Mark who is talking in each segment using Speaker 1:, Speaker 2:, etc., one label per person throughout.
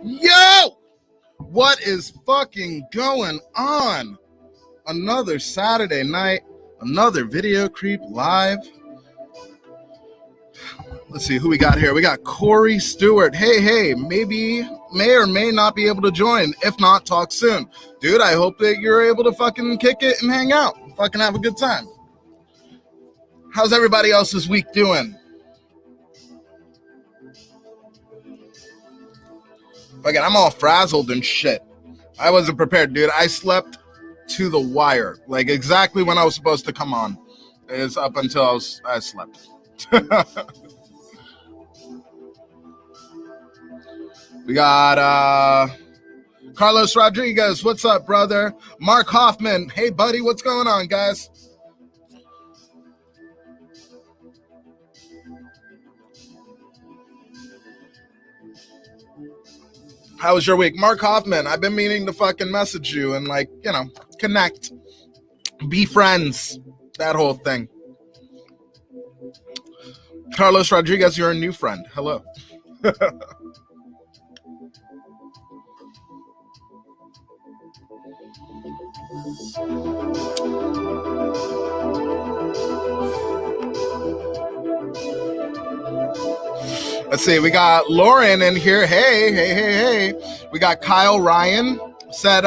Speaker 1: Yo! What is fucking going on? Another Saturday night, another Video Creep Live. Let's see who we got here. We got Corey Stewart. Hey, may or may not be able to join. If not, talk soon. Dude, I hope that you're able to fucking kick it and hang out. Fucking have a good time. How's everybody else's week doing? Fucking, I'm all frazzled and shit. I wasn't prepared, dude. I slept to the wire. Like, exactly when I was supposed to come on. Is up until I slept. We got Carlos Rodriguez. What's up, brother? Mark Hoffman. Hey, buddy. What's going on, guys? How was your week? Mark Hoffman, I've been meaning to fucking message you and, like, you know, connect. Be friends. That whole thing. Carlos Rodriguez, you're a new friend. Hello. Let's see, we got Lauren in here. Hey. We got Kyle Ryan. Said,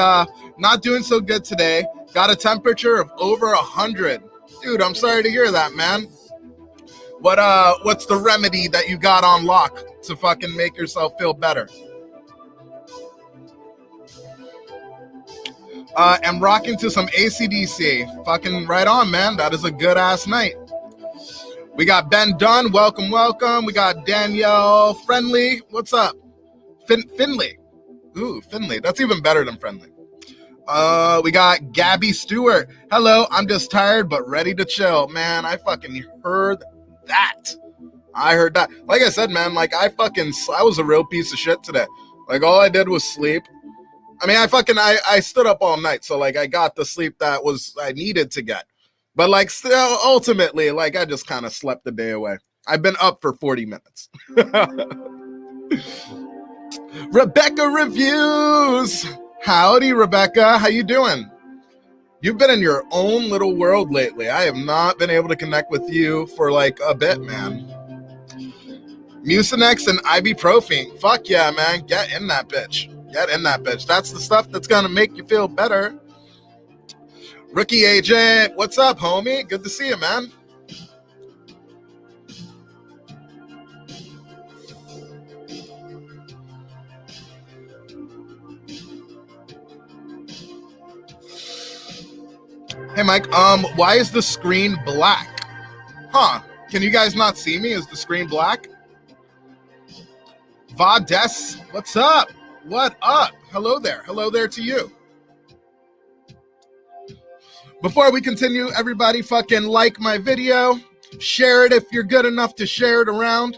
Speaker 1: not doing so good today. Got a temperature of over 100. Dude, I'm sorry to hear that, man. What's the remedy that you got on lock to fucking make yourself feel better? I'm rocking to some AC/DC. Fucking right on, man. That is a good ass night. We got Ben Dunn. Welcome. We got Danielle Friendly. What's up? Finley. Ooh, Finley. That's even better than Friendly. We got Gabby Stewart. Hello. I'm just tired but ready to chill. Man, I fucking heard that. I heard that. Like I said, man, like I was a real piece of shit today. Like all I did was sleep. I mean, I stood up all night. So like I got the sleep that I needed to get. But, like, still, ultimately, like, I just kind of slept the day away. I've been up for 40 minutes. Rebecca Reviews. Howdy, Rebecca. How you doing? You've been in your own little world lately. I have not been able to connect with you for, like, a bit, man. Mucinex and ibuprofen. Fuck yeah, man. Get in that bitch. That's the stuff that's going to make you feel better. Rookie Agent, what's up, homie? Good to see you, man. Hey, Mike, why is the screen black? Huh, can you guys not see me? Is the screen black? Vades, what's up? What up? Hello there to you. Before we continue, everybody fucking like my video, share it if you're good enough to share it around,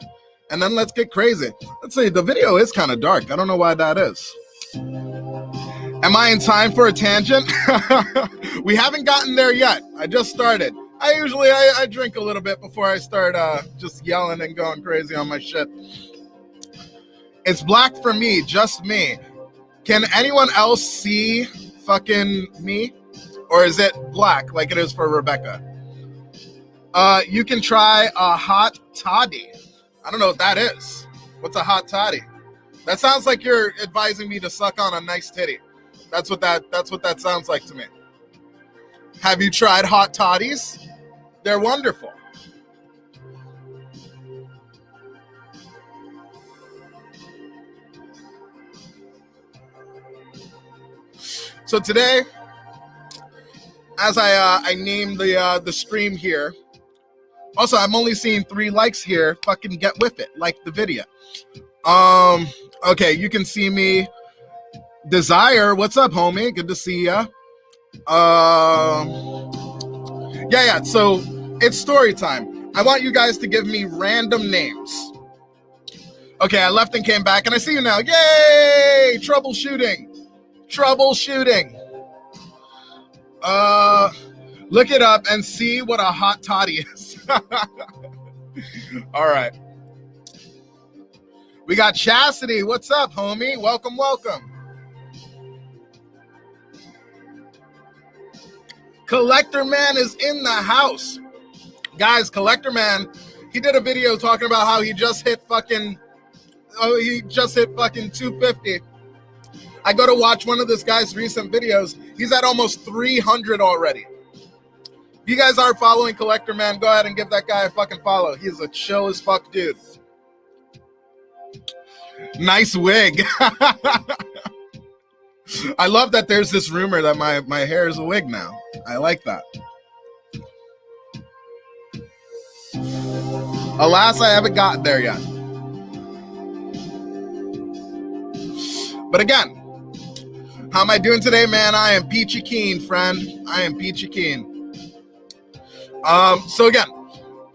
Speaker 1: and then let's get crazy. Let's see, the video is kind of dark. I don't know why that is. Am I in time for a tangent? We haven't gotten there yet. I just started. I drink a little bit before I start just yelling and going crazy on my shit. It's black for me, just me. Can anyone else see fucking me? Or is it black like it is for Rebecca? You can try a hot toddy. I don't know what that is. What's a hot toddy? That sounds like you're advising me to suck on a nice titty. That's what that sounds like to me. Have you tried hot toddies? They're wonderful. So today, as I named the stream here. Also, I'm only seeing 3 likes here. Fucking get with it. Like the video. Okay, you can see me. Desire, what's up, homie? Good to see ya. Yeah. So it's story time. I want you guys to give me random names. Okay, I left and came back, and I see you now. Yay! Troubleshooting. Look it up and see what a hot toddy is. All right. We got Chastity. What's up, homie? Welcome, welcome. Collector Man is in the house. Guys, Collector Man, he did a video talking about how he just hit fucking 250. I go to watch one of this guy's recent videos. He's at almost 300 already. If you guys aren't following Collector Man, go ahead and give that guy a fucking follow. He's a chill as fuck dude. Nice wig. I love that there's this rumor that my hair is a wig now. I like that. Alas, I haven't gotten there yet. But again, how am I doing today, man? I am peachy keen, friend. I am peachy keen. So again,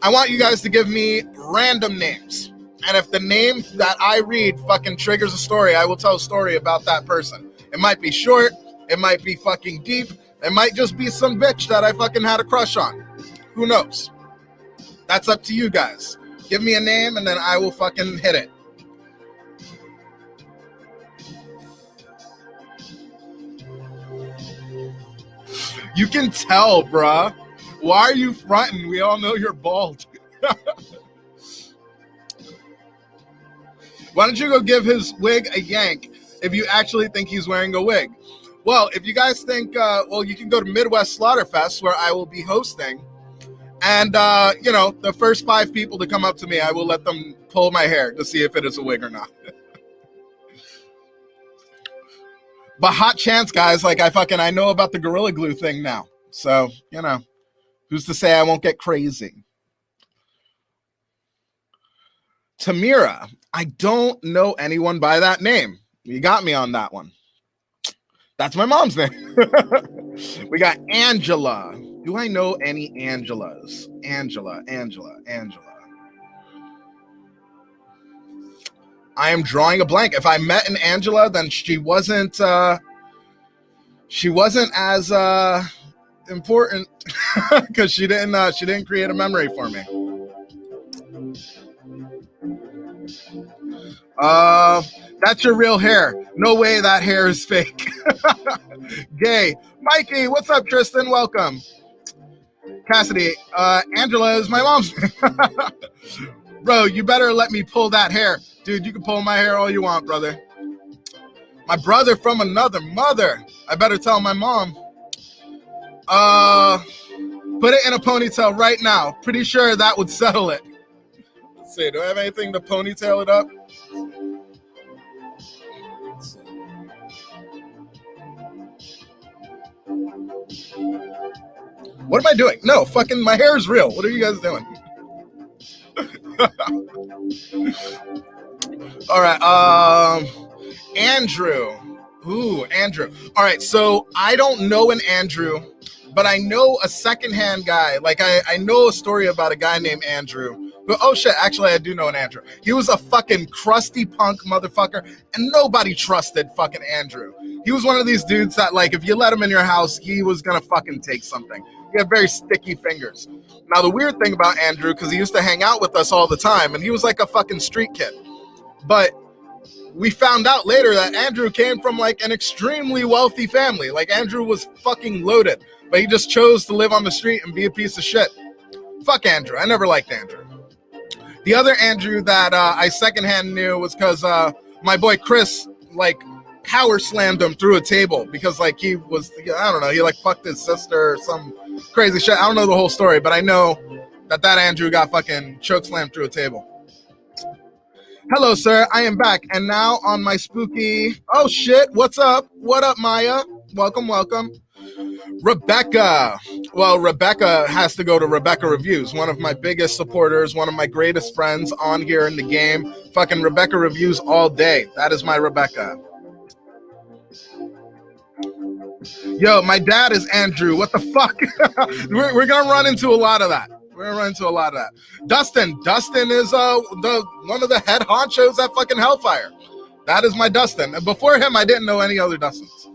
Speaker 1: I want you guys to give me random names. And if the name that I read fucking triggers a story, I will tell a story about that person. It might be short. It might be fucking deep. It might just be some bitch that I fucking had a crush on. Who knows? That's up to you guys. Give me a name and then I will fucking hit it. You can tell, bruh. Why are you fronting? We all know you're bald. Why don't you go give his wig a yank if you actually think he's wearing a wig? Well, if you guys think, you can go to Midwest Slaughterfest where I will be hosting. And, the first 5 people to come up to me, I will let them pull my hair to see if it is a wig or not. But hot chance, guys, I know about the Gorilla Glue thing now. So, who's to say I won't get crazy? Tamira, I don't know anyone by that name. You got me on that one. That's my mom's name. We got Angela. Do I know any Angelas? Angela. I am drawing a blank. If I met an Angela, then she wasn't as important because she didn't create a memory for me. That's your real hair. No way that hair is fake. Gay. Mikey, what's up, Tristan? Welcome. Cassidy, Angela is my mom's name. Bro, you better let me pull that hair. Dude, you can pull my hair all you want, brother. My brother from another mother. I better tell my mom. Put it in a ponytail right now. Pretty sure that would settle it. Let's see, do I have anything to ponytail it up? What am I doing? No, fucking my hair is real. What are you guys doing? All right, Andrew. Ooh, Andrew. All right, so I don't know an Andrew, but I know a secondhand guy. I know a story about a guy named Andrew. But oh shit, actually I do know an Andrew. He was a fucking crusty punk motherfucker, and nobody trusted fucking Andrew. He was one of these dudes that if you let him in your house, he was gonna fucking take something. He had very sticky fingers. Now the weird thing about Andrew, because he used to hang out with us all the time, and he was like a fucking street kid. But we found out later that Andrew came from an extremely wealthy family. Andrew was fucking loaded, but he just chose to live on the street and be a piece of shit. Fuck Andrew. I never liked Andrew. The other Andrew that I secondhand knew was because my boy Chris power slammed him through a table because he was, I don't know, he fucked his sister or some crazy shit. I don't know the whole story, but I know that Andrew got fucking choke slammed through a table. Hello, sir. I am back. And now on my spooky... Oh, shit. What's up? What up, Maya? Welcome, welcome. Rebecca. Well, Rebecca has to go to Rebecca Reviews. One of my biggest supporters, one of my greatest friends on here in the game. Fucking Rebecca Reviews all day. That is my Rebecca. Yo, my dad is Andrew. What the fuck? We're going to run into a lot of that. Dustin is one of the head honchos at fucking Hellfire. That is my Dustin. And before him, I didn't know any other Dustins.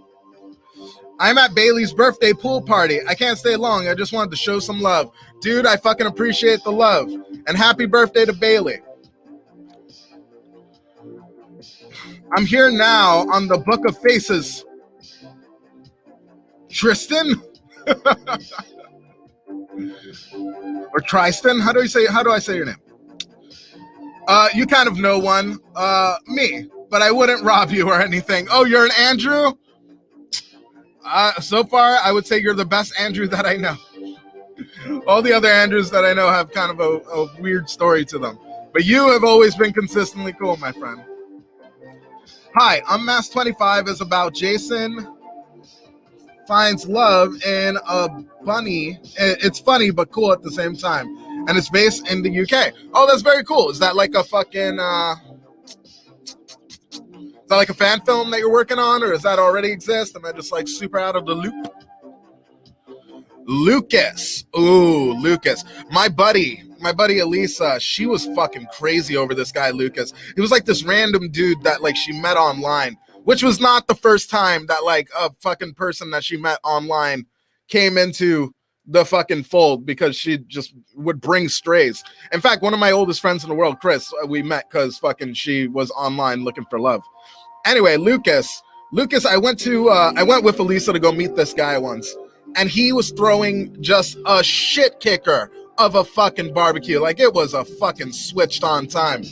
Speaker 1: I'm at Bailey's birthday pool party. I can't stay long. I just wanted to show some love. Dude, I fucking appreciate the love. And happy birthday to Bailey. I'm here now on the Book of Faces. Tristan? Or Tristan? How do I say your name? You kind of know one. Me. But I wouldn't rob you or anything. Oh, you're an Andrew? So far, I would say you're the best Andrew that I know. All the other Andrews that I know have kind of a weird story to them. But you have always been consistently cool, my friend. Hi, Unmasked 25 is about Jason finds love in a bunny. It's funny but cool at the same time. And it's based in the UK. Oh, that's very cool. Is that like a fucking... Is that like a fan film that you're working on, or does that already exist? Am I just like super out of the loop? Lucas. Ooh, Lucas. My buddy Elisa, she was fucking crazy over this guy, Lucas. He was like this random dude that like she met online, which was not the first time that like a fucking person that she met online came into the fucking fold, because she just would bring strays. In fact, one of my oldest friends in the world, Chris, we met because fucking she was online looking for love. Anyway, Lucas, I went with Elisa to go meet this guy once, and he was throwing just a shit kicker of a fucking barbecue. Like, it was a fucking switched on time.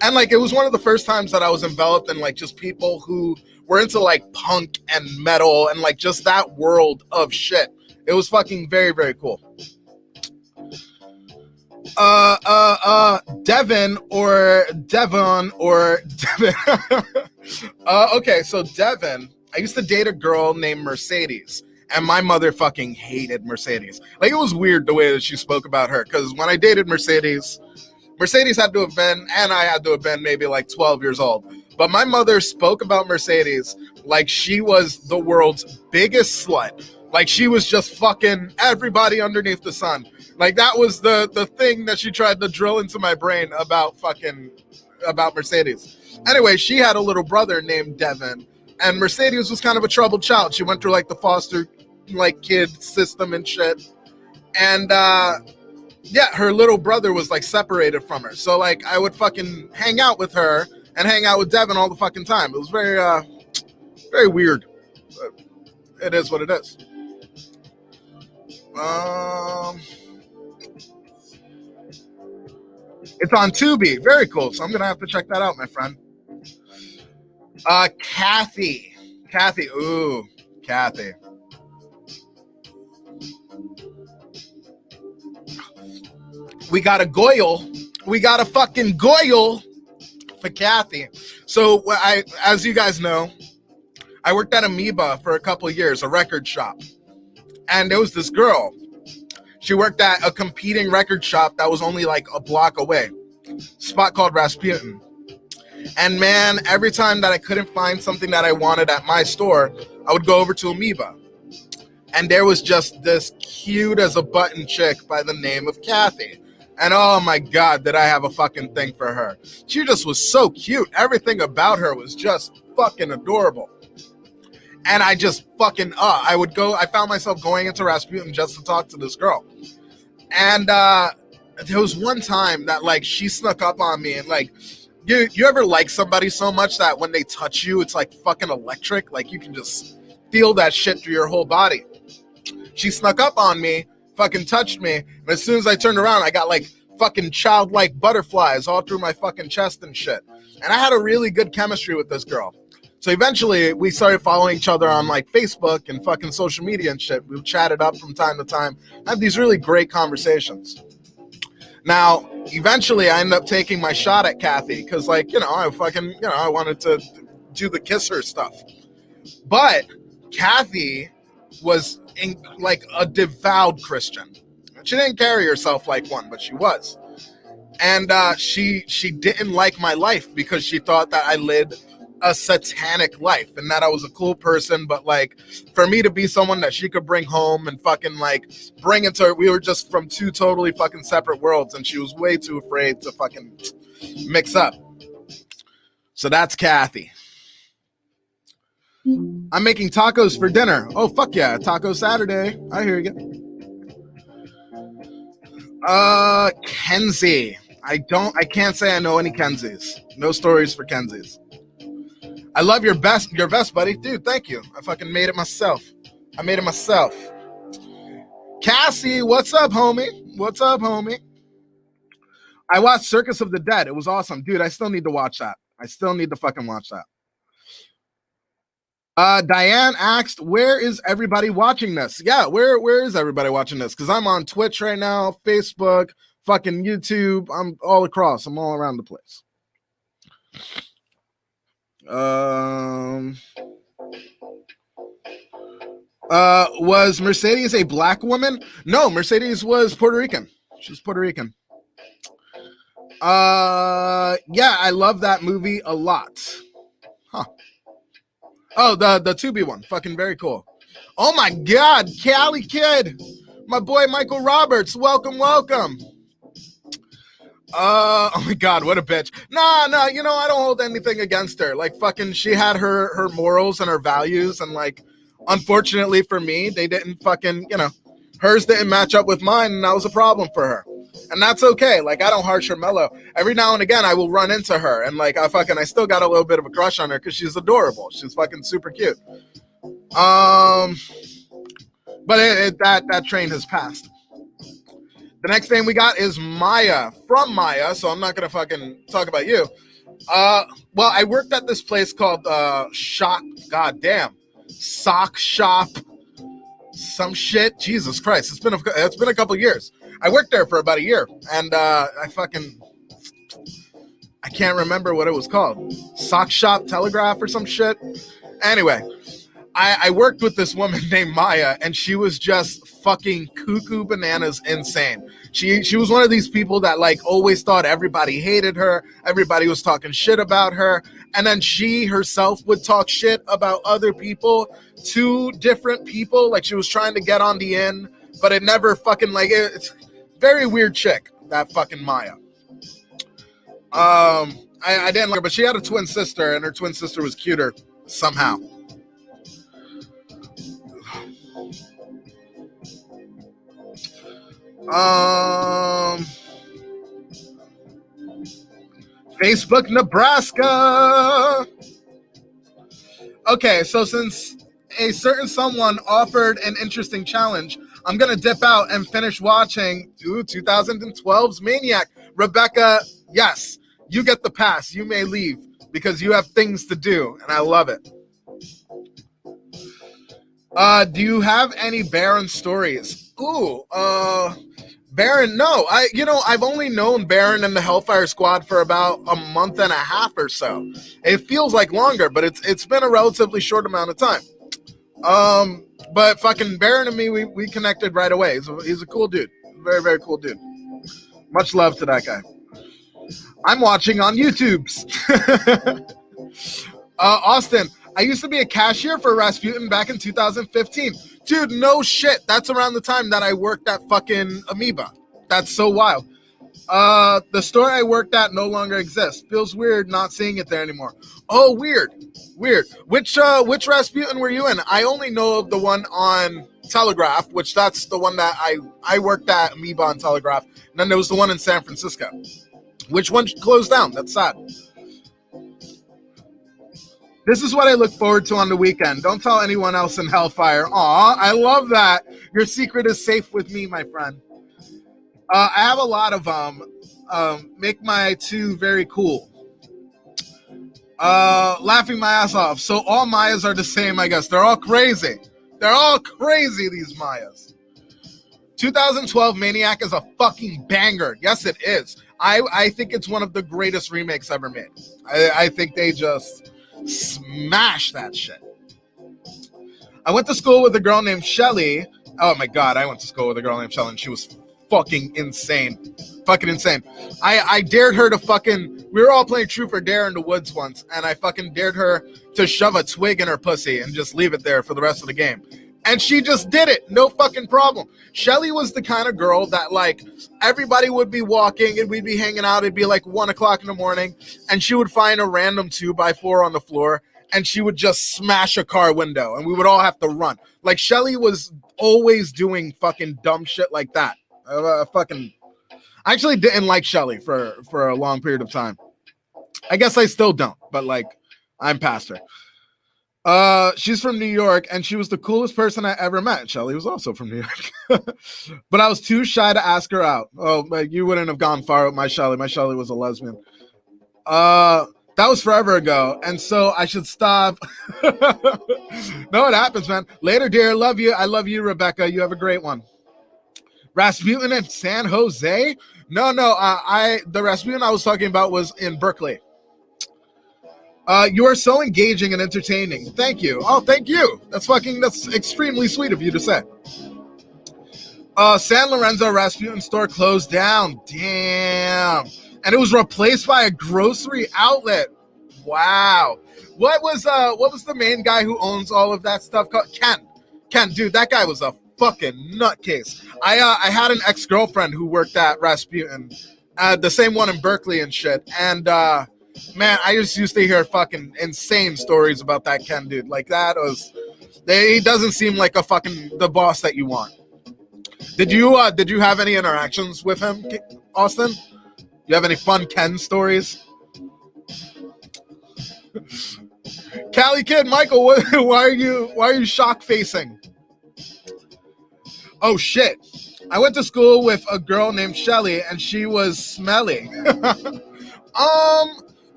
Speaker 1: And like, it was one of the first times that I was enveloped in like just people who were into like punk and metal and like just that world of shit. It was fucking very, very cool. Devon or Devon. Okay, so Devon, I used to date a girl named Mercedes, and my mother fucking hated Mercedes. Like, it was weird the way that she spoke about her, because when I dated Mercedes had to have been, and I had to have been maybe like 12 years old. But my mother spoke about Mercedes like she was the world's biggest slut. Like, she was just fucking everybody underneath the sun. Like, that was the thing that she tried to drill into my brain about Mercedes. Anyway, she had a little brother named Devin, and Mercedes was kind of a troubled child. She went through like the foster like kid system and shit. And yeah, her little brother was like separated from her. So like, I would fucking hang out with her and hang out with Devin all the fucking time. It was very very weird. But it is what it is. It's on Tubi. Very cool. So I'm gonna have to check that out, my friend. Kathy. Ooh, Kathy. We got a goyle. We got a fucking goyle for Kathy. So as you guys know, I worked at Amoeba for a couple of years, a record shop. And there was this girl. She worked at a competing record shop that was only like a block away. Spot called Rasputin. And man, every time that I couldn't find something that I wanted at my store, I would go over to Amoeba. And there was just this cute as a button chick by the name of Kathy. And oh my God, did I have a fucking thing for her. She just was so cute. Everything about her was just fucking adorable. And I just fucking, I found myself going into Rasputin just to talk to this girl. And there was one time that like she snuck up on me, and like, you ever like somebody so much that when they touch you, it's like fucking electric? Like, you can just feel that shit through your whole body. She snuck up on me, fucking touched me, and as soon as I turned around, I got like fucking childlike butterflies all through my fucking chest and shit. And I had a really good chemistry with this girl. So eventually we started following each other on like Facebook and fucking social media and shit. We chatted up from time to time, had these really great conversations. Now, eventually I ended up taking my shot at Kathy because, like, I wanted to do the kiss her stuff. But Kathy was like a devout Christian. She didn't carry herself like one, but she was. And she didn't like my life because she thought that I led a satanic life and that I was a cool person. But like, for me to be someone that she could bring home and fucking like bring into her, we were just from two totally fucking separate worlds, and she was way too afraid to fucking mix up. So that's Kathy. I'm making tacos for dinner. Oh, fuck yeah. Taco Saturday. I hear you. Kenzie. I can't say I know any Kenzies. No stories for Kenzies. I love your vest, buddy. Dude, thank you. I fucking made it myself. Cassie, what's up, homie? I watched Circus of the Dead. It was awesome. Dude, I still need to watch that. I still need to fucking watch that. Diane asked, where is everybody watching this? Yeah, where is everybody watching this? Because I'm on Twitch right now, Facebook, fucking YouTube. I'm all across. I'm all around the place. Was Mercedes a black woman? No, Mercedes was Puerto Rican. She's Puerto Rican. Yeah, I love that movie a lot. Huh. Oh, the Tubi one. Fucking very cool. Oh my God, Cali Kid. My boy Michael Roberts. Welcome. Oh my God, what a bitch. Nah, you know, I don't hold anything against her. Like, fucking, she had her morals and her values, and like, unfortunately for me, they didn't fucking, you know, hers didn't match up with mine, and that was a problem for her. And that's okay. Like, I don't harsh or mellow. Every now and again, I will run into her, and like, I still got a little bit of a crush on her because she's adorable. She's fucking super cute. But that train has passed. The next name we got is Maya, from Maya, so I'm not going to fucking talk about you. Well, I worked at this place called Sock Shop, some shit. Jesus Christ, it's been a couple of years. I worked there for about a year, and I can't remember what it was called. Sock Shop Telegraph or some shit. Anyway, I worked with this woman named Maya, and she was just fucking cuckoo bananas insane. She was one of these people that like always thought everybody hated her, everybody was talking shit about her, and then she herself would talk shit about other people to different people, like she was trying to get on the in, but it never fucking, like, it's very weird chick, that fucking Maya. I didn't like her, but she had a twin sister, and her twin sister was cuter somehow. Facebook, Nebraska. Okay, so since a certain someone offered an interesting challenge, I'm gonna dip out and finish watching 2012's Maniac. Rebecca, yes, you get the pass. You may leave because you have things to do, and I love it. Do you have any Baron stories? Baron, no. I've only known Baron and the Hellfire Squad for about a month and a half or so. It feels like longer, but it's been a relatively short amount of time. But fucking Baron and me, we connected right away. He's a cool dude. Very, very cool dude. Much love to that guy. I'm watching on YouTube's. Austin, I used to be a cashier for Rasputin back in 2015. Dude, no shit. That's around the time that I worked at fucking Amoeba. That's so wild. The store I worked at no longer exists. Feels weird not seeing it there anymore. Oh, weird. Which Rasputin were you in? I only know of the one on Telegraph, which that's the one that I worked at Amoeba on Telegraph. And then there was the one in San Francisco. Which one closed down? That's sad. This is what I look forward to on the weekend. Don't tell anyone else in Hellfire. Aw, I love that. Your secret is safe with me, my friend. I have a lot of make my two very cool. Laughing my ass off. So all Mayas are the same, I guess. They're all crazy. These Mayas. 2012 Maniac is a fucking banger. Yes, it is. I think it's one of the greatest remakes ever made. I think they just smash that shit. I went to school with a girl named Shelly. Oh my God, I went to school with a girl named Shelly, and she was fucking insane. I dared her to fucking, we were all playing Truth or Dare in the woods once, and I fucking dared her to shove a twig in her pussy and just leave it there for the rest of the game. And she just did it. No fucking problem. Shelly was the kind of girl that, like, everybody would be walking and we'd be hanging out. It'd be like 1 o'clock in the morning, and she would find a random 2x4 on the floor, and she would just smash a car window, and we would all have to run. Like, Shelly was always doing fucking dumb shit like that. I actually didn't like Shelly for a long period of time. I guess I still don't, but like, I'm past her. She's from New York, and she was the coolest person I ever met. Shelly was also from New York. But I was too shy to ask her out. Oh, you wouldn't have gone far with my Shelly. My Shelly was a lesbian. That was forever ago, and so I should stop. No, it happens, man. Later, dear. Love you. I love you, Rebecca. You have a great one. Rasputin in San Jose? No. The Rasputin I was talking about was in Berkeley. You are so engaging and entertaining. Thank you. Oh, thank you. That's extremely sweet of you to say. San Lorenzo Rasputin store closed down. Damn. And it was replaced by a grocery outlet. Wow. What was the main guy who owns all of that stuff called? Ken, dude, that guy was a fucking nutcase. I had an ex-girlfriend who worked at Rasputin, the same one in Berkeley and shit. And man, I just used to hear fucking insane stories about that Ken dude. Like he doesn't seem like the boss that you want. Did you have any interactions with him, Austin? You have any fun Ken stories? Cali Kid, Michael, why are you shock facing? Oh shit. I went to school with a girl named Shelly and she was smelly.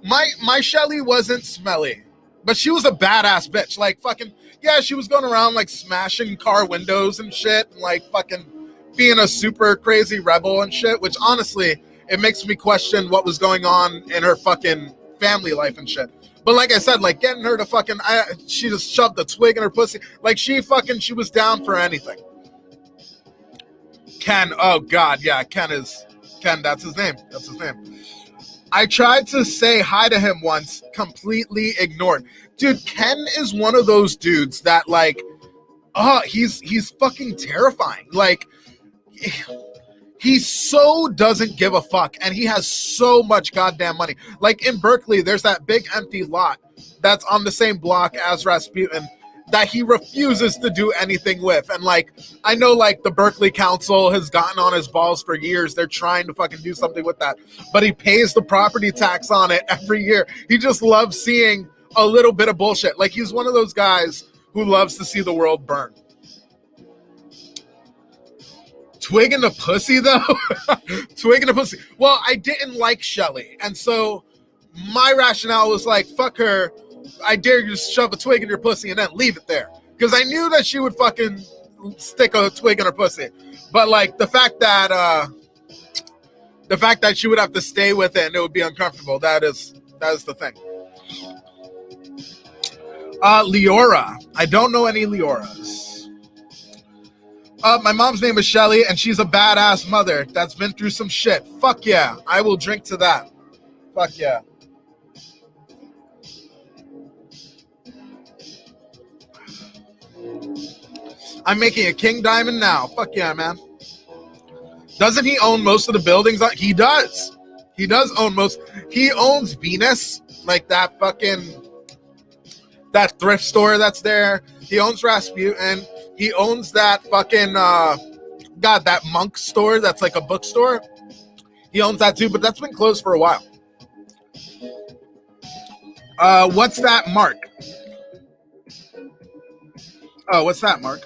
Speaker 1: My Shelly wasn't smelly, but she was a badass bitch. Like fucking, yeah, she was going around like smashing car windows and shit, and like fucking being a super crazy rebel and shit, which honestly, it makes me question what was going on in her fucking family life and shit. But like I said, like getting her to she just shoved a twig in her pussy. Like she was down for anything. Ken, oh God, yeah, Ken, that's his name. I tried to say hi to him once, completely ignored. Dude, Ken is one of those dudes that like, he's fucking terrifying. Like, he so doesn't give a fuck, and he has so much goddamn money. Like in Berkeley, there's that big empty lot that's on the same block as Rasputin that he refuses to do anything with. And like, I know like the Berkeley Council has gotten on his balls for years. They're trying to fucking do something with that, but he pays the property tax on it every year. He just loves seeing a little bit of bullshit. Like he's one of those guys who loves to see the world burn. Twig in the pussy, though? Twig in the pussy. Well, I didn't like Shelly. And so my rationale was like, fuck her. I dare you to shove a twig in your pussy and then leave it there. Because I knew that she would fucking stick a twig in her pussy. But like the fact that she would have to stay with it and it would be uncomfortable, that is the thing. Leora. I don't know any Leoras. My mom's name is Shelly, and she's a badass mother that's been through some shit. Fuck yeah. I will drink to that. Fuck yeah. I'm making a king diamond now. Fuck yeah, man. Doesn't he own most of the buildings? He does. He does own most. He owns Venus, like that thrift store that's there. He owns Rasputin. He owns that fucking, that monk store that's like a bookstore. He owns that too, but that's been closed for a while. What's that, Mark? Oh, what's that, Mark?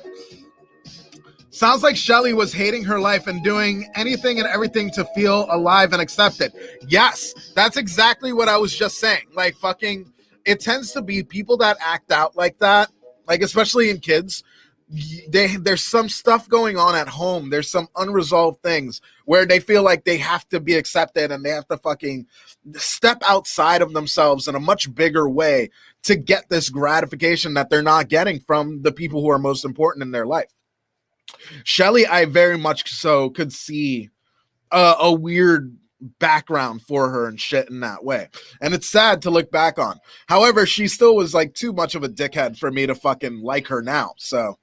Speaker 1: Sounds like Shelly was hating her life and doing anything and everything to feel alive and accepted. Yes, that's exactly what I was just saying. Like fucking, it tends to be people that act out like that, like especially in kids. There's some stuff going on at home. There's some unresolved things where they feel like they have to be accepted and they have to fucking step outside of themselves in a much bigger way to get this gratification that they're not getting from the people who are most important in their life. Shelly, I very much so could see a weird background for her and shit in that way. And it's sad to look back on. However, she still was like too much of a dickhead for me to fucking like her now. So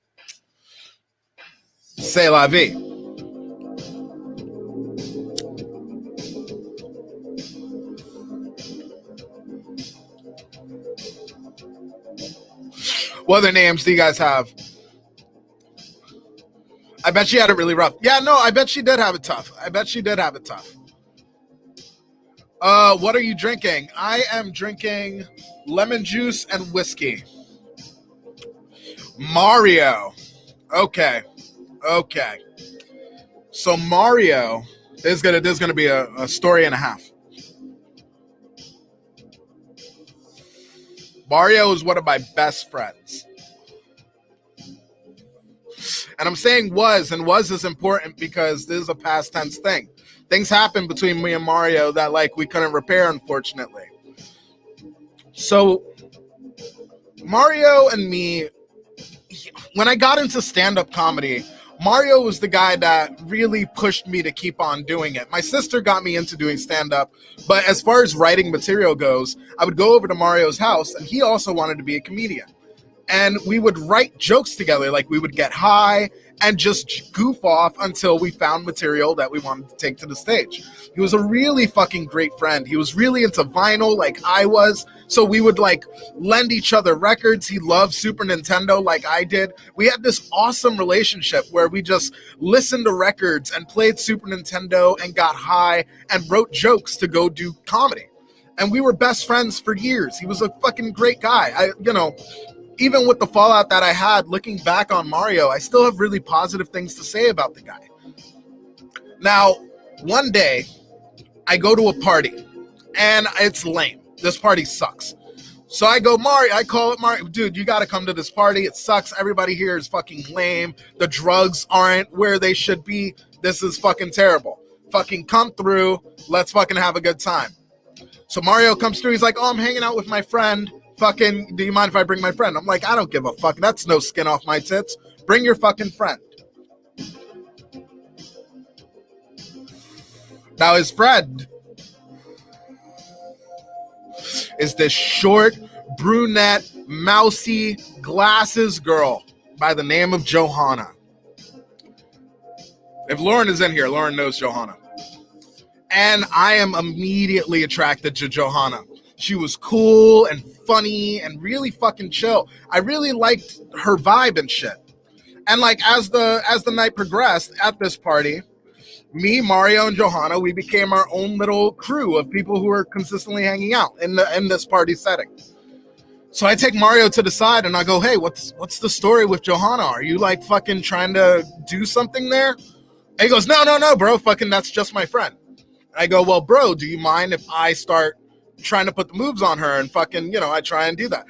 Speaker 1: c'est la vie. What other names do you guys have? I bet she had it really rough. Yeah, no, I bet she did have it tough. What are you drinking? I am drinking lemon juice and whiskey. Mario. Okay. So Mario is gonna be a story and a half. Mario is one of my best friends. And I'm saying was, and was is important because this is a past tense thing. Things happened between me and Mario that like we couldn't repair, unfortunately. So Mario and me, when I got into stand-up comedy, Mario was the guy that really pushed me to keep on doing it. My sister got me into doing stand-up, but as far as writing material goes, I would go over to Mario's house, and he also wanted to be a comedian. And we would write jokes together, like we would get high and just goof off until we found material that we wanted to take to the stage. He was a really fucking great friend. He was really into vinyl like I was. So we would like lend each other records. He loved Super Nintendo like I did. We had this awesome relationship where we just listened to records and played Super Nintendo and got high and wrote jokes to go do comedy. And we were best friends for years. He was a fucking great guy. Even with the fallout that I had, looking back on Mario, I still have really positive things to say about the guy. Now, one day, I go to a party, and it's lame. This party sucks. So I go, Mario, I call it Mario. Dude, you got to come to this party. It sucks. Everybody here is fucking lame. The drugs aren't where they should be. This is fucking terrible. Fucking come through. Let's fucking have a good time. So Mario comes through. He's like, oh, I'm hanging out with my friend. Fucking, do you mind if I bring my friend? I'm like, I don't give a fuck. That's no skin off my tits. Bring your fucking friend. Now his friend is this short, brunette, mousy, glasses girl by the name of Johanna. If Lauren is in here, Lauren knows Johanna. And I am immediately attracted to Johanna. She was cool and funny and really fucking chill. I really liked her vibe and shit. And like as the night progressed at this party, me, Mario, and Johanna, we became our own little crew of people who were consistently hanging out in this party setting. So I take Mario to the side and I go, hey, what's the story with Johanna? Are you like fucking trying to do something there? And he goes, no, bro, fucking that's just my friend. I go, well, bro, do you mind if I start trying to put the moves on her and fucking, I try and do that.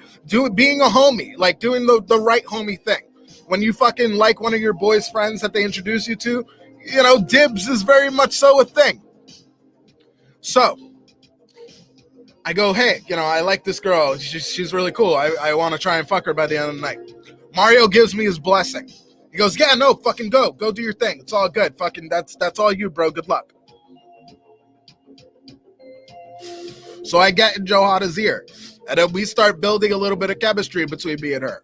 Speaker 1: Being a homie, like doing the right homie thing. When you fucking like one of your boys' friends that they introduce you to, dibs is very much so a thing. So I go, hey, I like this girl. She's really cool. I want to try and fuck her by the end of the night. Mario gives me his blessing. He goes, yeah, no, fucking go do your thing. It's all good. Fucking that's all you, bro. Good luck. So I get in Johanna's ear, and then we start building a little bit of chemistry between me and her.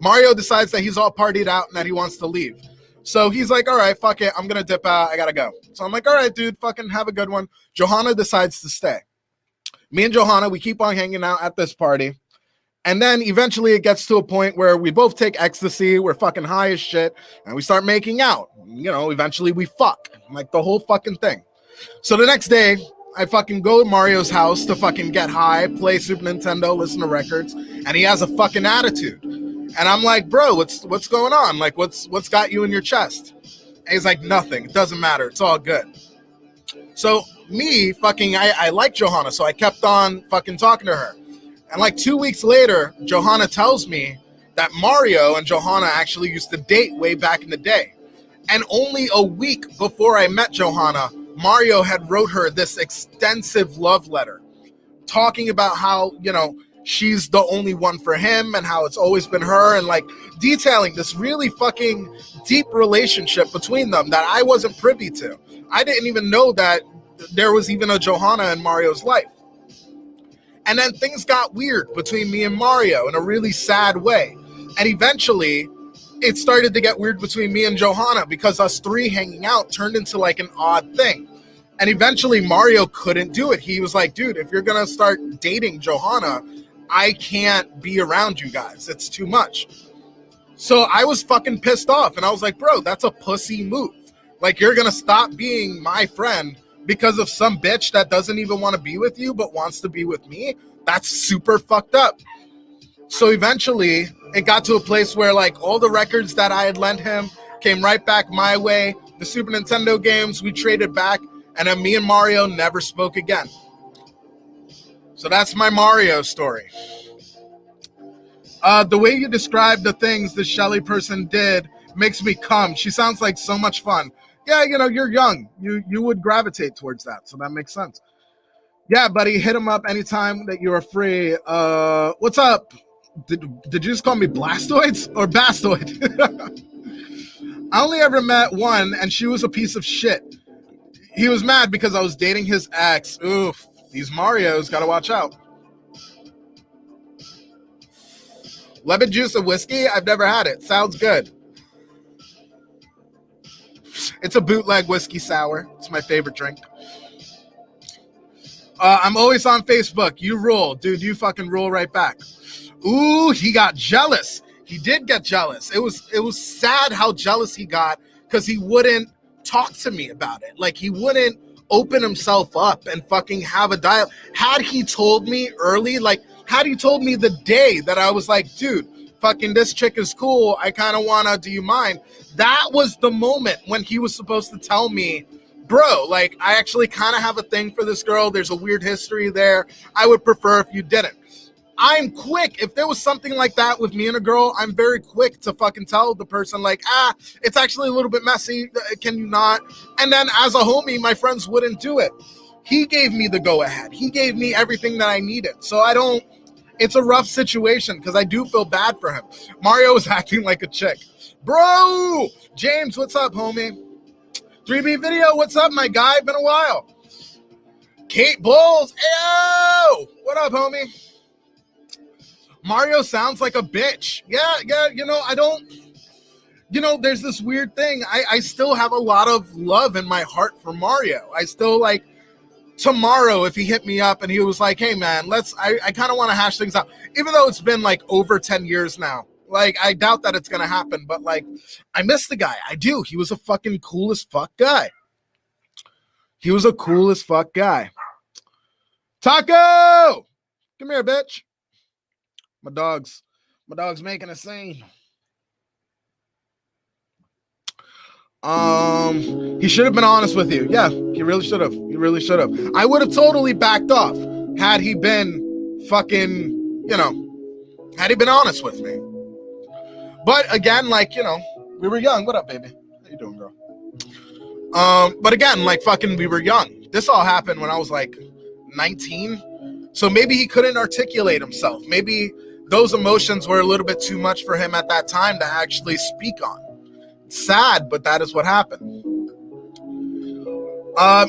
Speaker 1: Mario decides that he's all partied out and that he wants to leave. So he's like, all right, fuck it. I'm going to dip out. I got to go. So I'm like, all right, dude, fucking have a good one. Johanna decides to stay. Me and Johanna, we keep on hanging out at this party. And then eventually it gets to a point where we both take ecstasy. We're fucking high as shit. And we start making out. Eventually we fuck. Like the whole fucking thing. So the next day, I fucking go to Mario's house to fucking get high, play Super Nintendo, listen to records, and he has a fucking attitude. And I'm like, bro, what's going on? Like, what's got you in your chest? And he's like, nothing. It doesn't matter. It's all good. So me, fucking, I like Johanna, so I kept on fucking talking to her. And like 2 weeks later, Johanna tells me that Mario and Johanna actually used to date way back in the day. And only a week before I met Johanna, Mario had wrote her this extensive love letter talking about how, she's the only one for him and how it's always been her, and like detailing this really fucking deep relationship between them that I wasn't privy to. I didn't even know that there was even a Johanna in Mario's life. And then things got weird between me and Mario in a really sad way. And eventually it started to get weird between me and Johanna because us three hanging out turned into like an odd thing. And eventually Mario couldn't do it. He was like, dude, if you're going to start dating Johanna, I can't be around you guys. It's too much. So I was fucking pissed off. And I was like, bro, that's a pussy move. Like, you're going to stop being my friend because of some bitch that doesn't even want to be with you but wants to be with me, that's super fucked up. So eventually it got to a place where like all the records that I had lent him came right back my way. The Super Nintendo games we traded back, and then me and Mario never spoke again. So that's my Mario story. The way you describe the things the Shelly person did makes me come. She sounds like so much fun. Yeah, you know, you're young. You would gravitate towards that, so that makes sense. Yeah, buddy, hit him up anytime that you are free. What's up? Did you just call me Blastoids or Bastoid? I only ever met one, and she was a piece of shit. He was mad because I was dating his ex. Oof, these Marios, gotta watch out. Lemon juice and whiskey? I've never had it. Sounds good. It's a bootleg whiskey sour. It's my favorite drink. I'm always on Facebook. You rule. Dude, you fucking rule right back. Ooh, he got jealous. He did get jealous. It was sad how jealous he got because he wouldn't talk to me about it. Like, he wouldn't open himself up and fucking have a dialogue. Had he told me early, like, had he told me the day that I was like, dude, fucking this chick is cool, I kind of wanna, do you mind? That was the moment when he was supposed to tell me, bro, like, I actually kind of have a thing for this girl. There's a weird history there. I would prefer if you didn't. I'm quick. If there was something like that with me and a girl, I'm very quick to fucking tell the person, like, it's actually a little bit messy. Can you not? And then as a homie, my friends wouldn't do it. He gave me the go ahead. He gave me everything that I needed. So it's a rough situation because I do feel bad for him. Mario is acting like a chick. Bro! James, what's up, homie? 3B Video, what's up, my guy? Been a while. Kate Bulls, ayo! What up, homie? Mario sounds like a bitch. Yeah, you know, there's this weird thing. I still have a lot of love in my heart for Mario. I still, like, tomorrow, if he hit me up and he was like, hey, man, I kind of want to hash things out. Even though it's been, like, over 10 years now. Like, I doubt that it's going to happen. But, like, I miss the guy. I do. He was a fucking cool as fuck guy. He was a cool as fuck guy. Taco! Come here, bitch. My dog's making a scene. He should have been honest with you. Yeah, he really should have. He really should have. I would have totally backed off had he been fucking, you know, had he been honest with me. But again, like, you know, we were young. What up, baby? How you doing, girl? But again, like, fucking, we were young. This all happened when I was like 19. So maybe he couldn't articulate himself. Maybe those emotions were a little bit too much for him at that time to actually speak on. Sad, but that is what happened.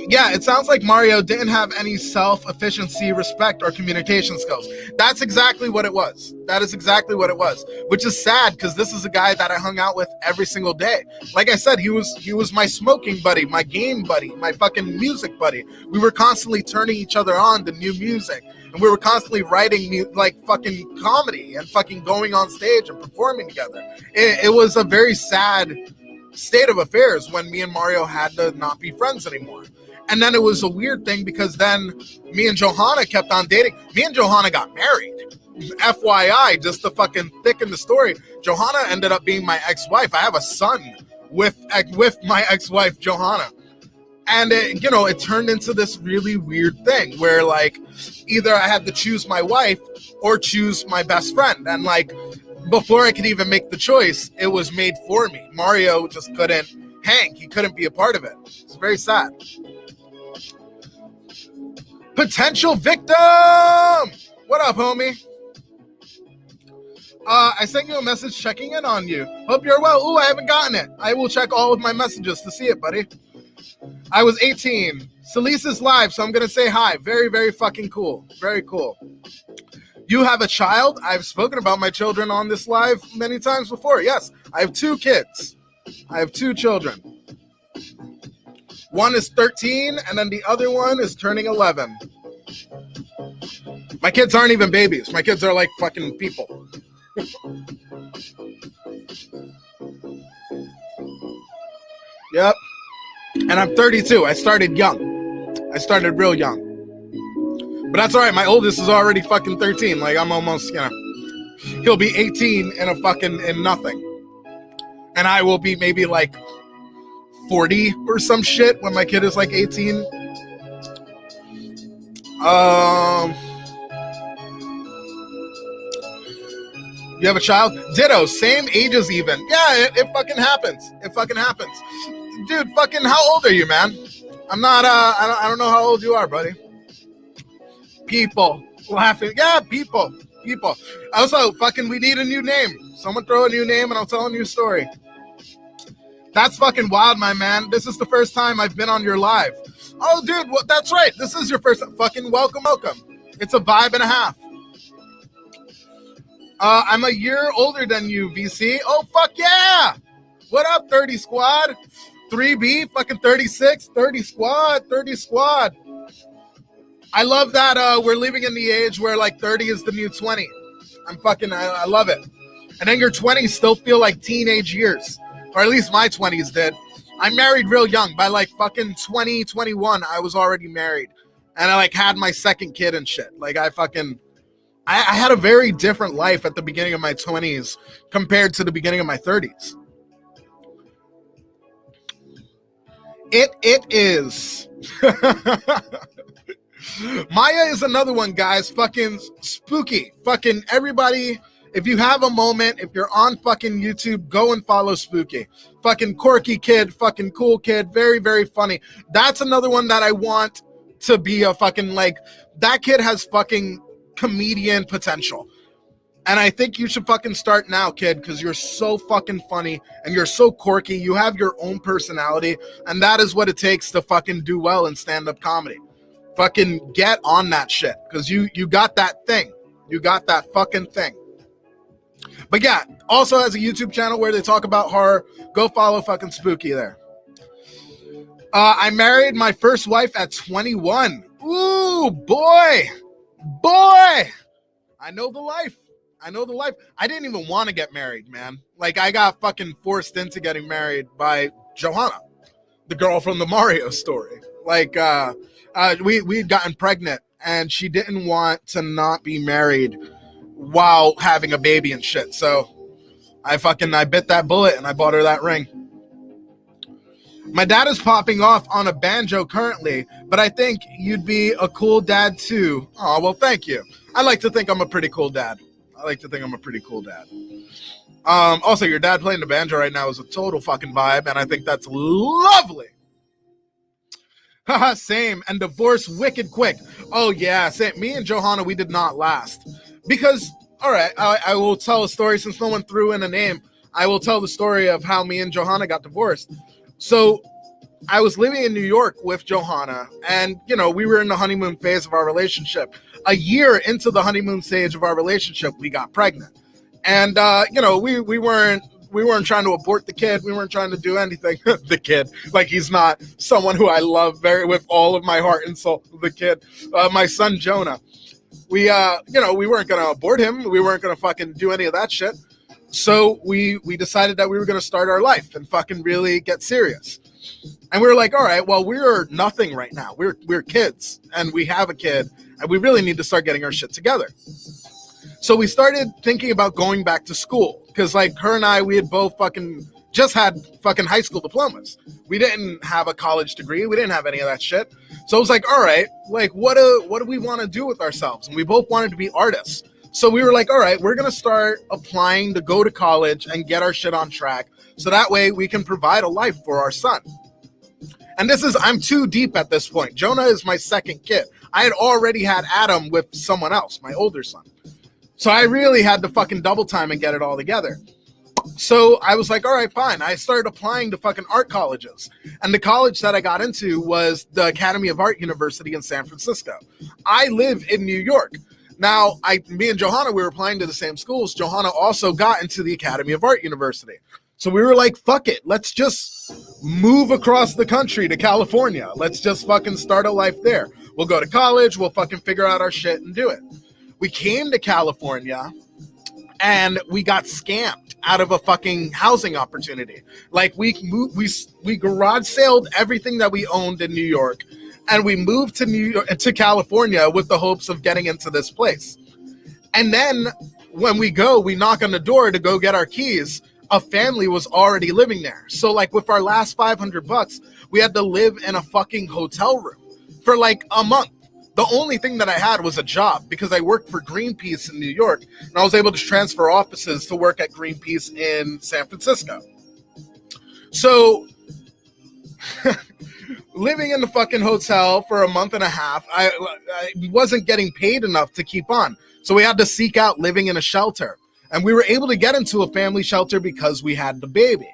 Speaker 1: Yeah, it sounds like Mario didn't have any self-efficiency, respect, or communication skills. That's exactly what it was. That is exactly what it was, which is sad because this is a guy that I hung out with every single day. Like I said, he was my smoking buddy, my game buddy, my fucking music buddy. We were constantly turning each other on to new music, and we were constantly writing like fucking comedy and fucking going on stage and performing together. It was a very sad state of affairs when me and Mario had to not be friends anymore. And then it was a weird thing because then me and Johanna kept on dating. Me and Johanna got married. FYI, just to fucking thicken the story, Johanna ended up being my ex-wife. I have a son with my ex-wife, Johanna. And it turned into this really weird thing where, like, either I had to choose my wife or choose my best friend. And, like, before I could even make the choice, it was made for me. Mario just couldn't hang. He couldn't be a part of it. It's very sad. Potential victim! What up, homie? I sent you a message checking in on you. Hope you're well. Ooh, I haven't gotten it. I will check all of my messages to see it, buddy. I was 18. Celise is live, so I'm going to say hi. Very, very fucking cool. Very cool. You have a child? I've spoken about my children on this live many times before. Yes, I have 2 kids. I have 2 children. One is 13, and then the other one is turning 11. My kids aren't even babies. My kids are like fucking people. Yep. And I'm 32. I started young. I started real young. But that's all right. My oldest is already fucking 13. Like, I'm almost, you know, he'll be 18 in nothing. And I will be maybe like 40 or some shit when my kid is like 18. You have a child? Ditto, same ages even. Yeah, it fucking happens. It fucking happens. Dude, fucking how old are you, man? I'm not, I don't know how old you are, buddy. People laughing. Yeah, people. Also, fucking, we need a new name. Someone throw a new name and I'll tell a new story. That's fucking wild, my man. This is the first time I've been on your live. Oh, dude, well, that's right. This is your first fucking welcome. It's a vibe and a half. I'm a year older than you, VC. Oh, fuck yeah. What up, 30 squad? 3B, fucking 36, 30 squad. I love that we're living in the age where like 30 is the new 20. I love it. And then your 20s still feel like teenage years. Or at least my 20s did. I married real young. By like fucking 20, 21, I was already married. And I like had my second kid and shit. Like I had a very different life at the beginning of my 20s compared to the beginning of my 30s. It is. Maya is another one, guys. Fucking spooky. Fucking everybody, if you have a moment, if you're on fucking YouTube, go and follow Spooky. Fucking quirky kid, fucking cool kid, very, very funny. That's another one that I want to be a fucking, like, that kid has fucking comedian potential. And I think you should fucking start now, kid, because you're so fucking funny and you're so quirky. You have your own personality, and that is what it takes to fucking do well in stand-up comedy. Fucking get on that shit, because you got that thing. You got that fucking thing. But yeah, also has a YouTube channel where they talk about horror. Go follow fucking Spooky there. I married my first wife at 21. Ooh, boy. I know the life. I didn't even want to get married, man. Like, I got fucking forced into getting married by Johanna, the girl from the Mario story. Like, we'd gotten pregnant, and she didn't want to not be married while having a baby and shit. So I bit that bullet and I bought her that ring. My dad is popping off on a banjo currently, but I think you'd be a cool dad too. Oh, well, thank you. I like to think I'm a pretty cool dad. Also, your dad playing the banjo right now is a total fucking vibe, and I think that's lovely. Haha, same. And divorce wicked quick. Oh, yeah. Same. Me and Johanna, we did not last. Because, all right, I will tell a story since no one threw in a name. I will tell the story of how me and Johanna got divorced. So I was living in New York with Johanna, and, you know, we were in the honeymoon phase of our relationship. A year into the honeymoon stage of our relationship, we got pregnant. And, you know, we weren't trying to abort the kid. We weren't trying to do anything. The kid, like, he's not someone who I love very with all of my heart and soul. The kid, my son, Jonah. We weren't going to abort him. We weren't going to fucking do any of that shit. So we decided that we were going to start our life and fucking really get serious. And we were like, all right, well, we're nothing right now. We're kids, and we have a kid, and we really need to start getting our shit together. So we started thinking about going back to school, because like her and I, we had both fucking just had fucking high school diplomas. We didn't have a college degree. We didn't have any of that shit. So I was like, all right, like what do we want to do with ourselves? And we both wanted to be artists. So we were like, all right, we're going to start applying to go to college and get our shit on track. So that way we can provide a life for our son. And I'm too deep at this point. Jonah is my second kid. I had already had Adam with someone else, my older son. So I really had to fucking double time and get it all together. So I was like, all right, fine. I started applying to fucking art colleges. And the college that I got into was the Academy of Art University in San Francisco. I live in New York. Now, me and Johanna, we were applying to the same schools. Johanna also got into the Academy of Art University. So we were like, fuck it. Let's just move across the country to California. Let's just fucking start a life there. We'll go to college. We'll fucking figure out our shit and do it. We came to California and we got scammed out of a fucking housing opportunity. Like we garage sailed everything that we owned in New York, And we moved to California with the hopes of getting into this place. And then when we knock on the door to go get our keys, a family was already living there. So like with our last $500, we had to live in a fucking hotel room for like a month. The only thing that I had was a job because I worked for Greenpeace in New York, and I was able to transfer offices to work at Greenpeace in San Francisco. So living in the fucking hotel for a month and a half, I wasn't getting paid enough to keep on. So we had to seek out living in a shelter. And we were able to get into a family shelter because we had the baby.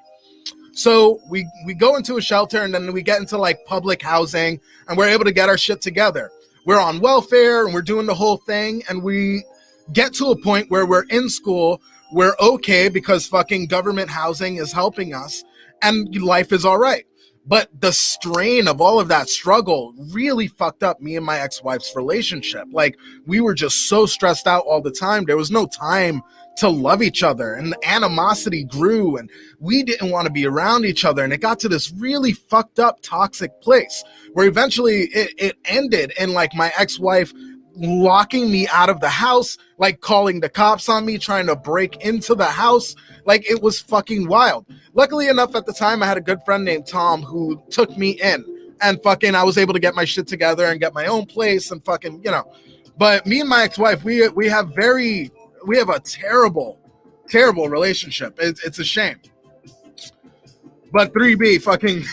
Speaker 1: So we go into a shelter, and then we get into like public housing, and we're able to get our shit together. We're on welfare and we're doing the whole thing. And we get to a point where we're in school. We're okay because fucking government housing is helping us and life is all right. But the strain of all of that struggle really fucked up me and my ex-wife's relationship. Like, we were just so stressed out all the time. There was no time to love each other, and the animosity grew, and we didn't want to be around each other. And it got to this really fucked up, toxic place where eventually it ended in like my ex-wife locking me out of the house, like calling the cops on me, trying to break into the house. Like, it was fucking wild. Luckily enough, at the time, I had a good friend named Tom who took me in, and fucking I was able to get my shit together and get my own place and fucking, you know. But me and my ex-wife, we have a terrible relationship. It's a shame. But 3B fucking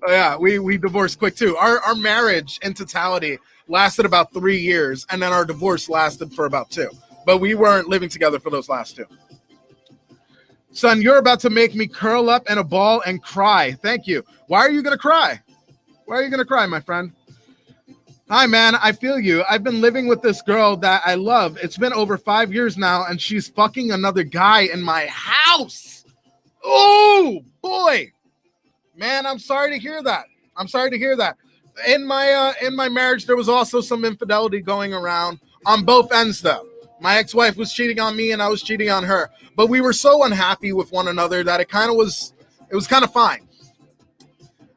Speaker 1: yeah, we divorced quick too. Our marriage in totality lasted about 3 years, and then our divorce lasted for about 2. But we weren't living together for those last 2. Son, you're about to make me curl up in a ball and cry. Thank you. Why are you gonna cry? Why are you gonna cry, my friend? Hi, man. I feel you. I've been living with this girl that I love. It's been over 5 years now, and she's fucking another guy in my house. Oh, boy. Man, I'm sorry to hear that. I'm sorry to hear that. In my marriage, there was also some infidelity going around on both ends, though. My ex-wife was cheating on me, and I was cheating on her. But we were so unhappy with one another that it was kind of fine.